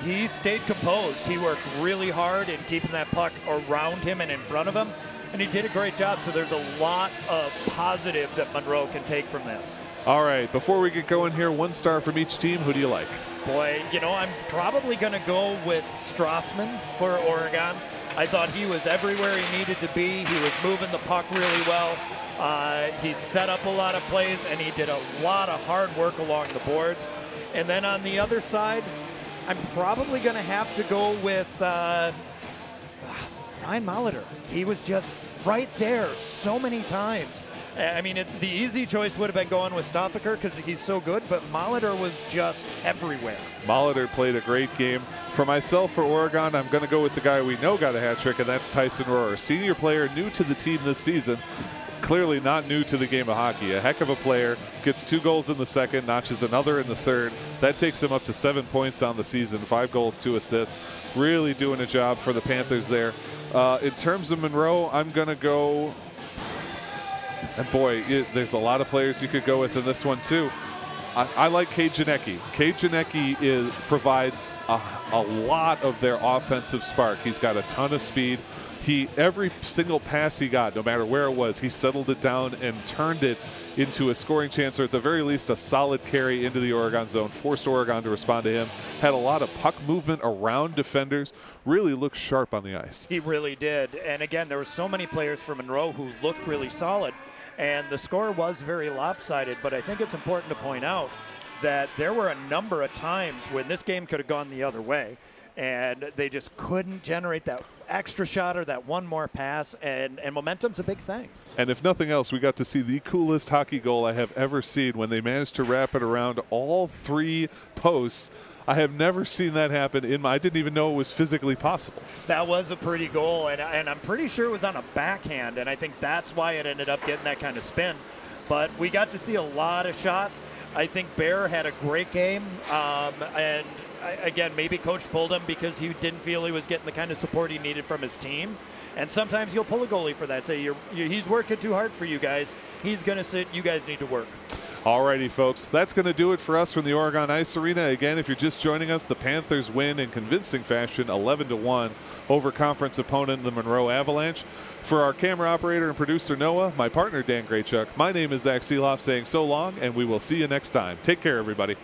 he stayed composed. He worked really hard in keeping that puck around him and in front of him, and he did a great job. So there's a lot of positives that Monroe can take from this. All right, before we get going here, 1 star from each team. Who do you like? Boy, I'm probably going to go with Strassman for Oregon. I thought he was everywhere he needed to be. He was moving the puck really well. He set up a lot of plays, and he did a lot of hard work along the boards. And then on the other side, I'm probably going to have to go with Ryan Molitor. He was just right there so many times. I mean, the easy choice would have been going with Stoffaker because he's so good, but Molitor was just everywhere. Molitor played a great game. For myself, for Oregon, I'm going to go with the guy we know got a hat trick, and that's Tyson Rohrer, senior player new to the team this season. clearly not new to the game of hockey. A heck of a player, gets 2 goals in the second, notches another in the third. That takes him up to 7 points on the season, 5 goals, 2 assists. Really doing a job for the Panthers there. In terms of Monroe, I'm going to go, and boy, there's a lot of players you could go with in this one too. I like Cade Janecki. Cade Janecki provides a lot of their offensive spark. He's got a ton of speed. Every single pass he got, no matter where it was, he settled it down and turned it into a scoring chance, or at the very least a solid carry into the Oregon zone, forced Oregon to respond to him. Had a lot of puck movement around defenders, really looked sharp on the ice. He really did. And again, there were so many players for Monroe who looked really solid, and the score was very lopsided, but I think it's important to point out that there were a number of times when this game could have gone the other way, and they just couldn't generate that extra shot or that one more pass, and momentum's a big thing. And if nothing else, we got to see the coolest hockey goal I have ever seen when they managed to wrap it around all 3 posts. I have never seen that happen I didn't even know it was physically possible. That was a pretty goal, and I'm pretty sure it was on a backhand, and I think that's why it ended up getting that kind of spin. But we got to see a lot of shots. I think Bear had a great game, and again, maybe coach pulled him because he didn't feel he was getting the kind of support he needed from his team. And sometimes you'll pull a goalie for that. Say, he's working too hard for you guys. He's going to sit. You guys need to work. Alrighty, folks, that's going to do it for us from the Oregon Ice Arena. Again, if you're just joining us, the Panthers win in convincing fashion, 11-1 over conference opponent the Monroe Avalanche. For our camera operator and producer Noah, my partner Dan Graychuk, my name is Zach Seeloff saying so long, and we will see you next time. Take care, everybody.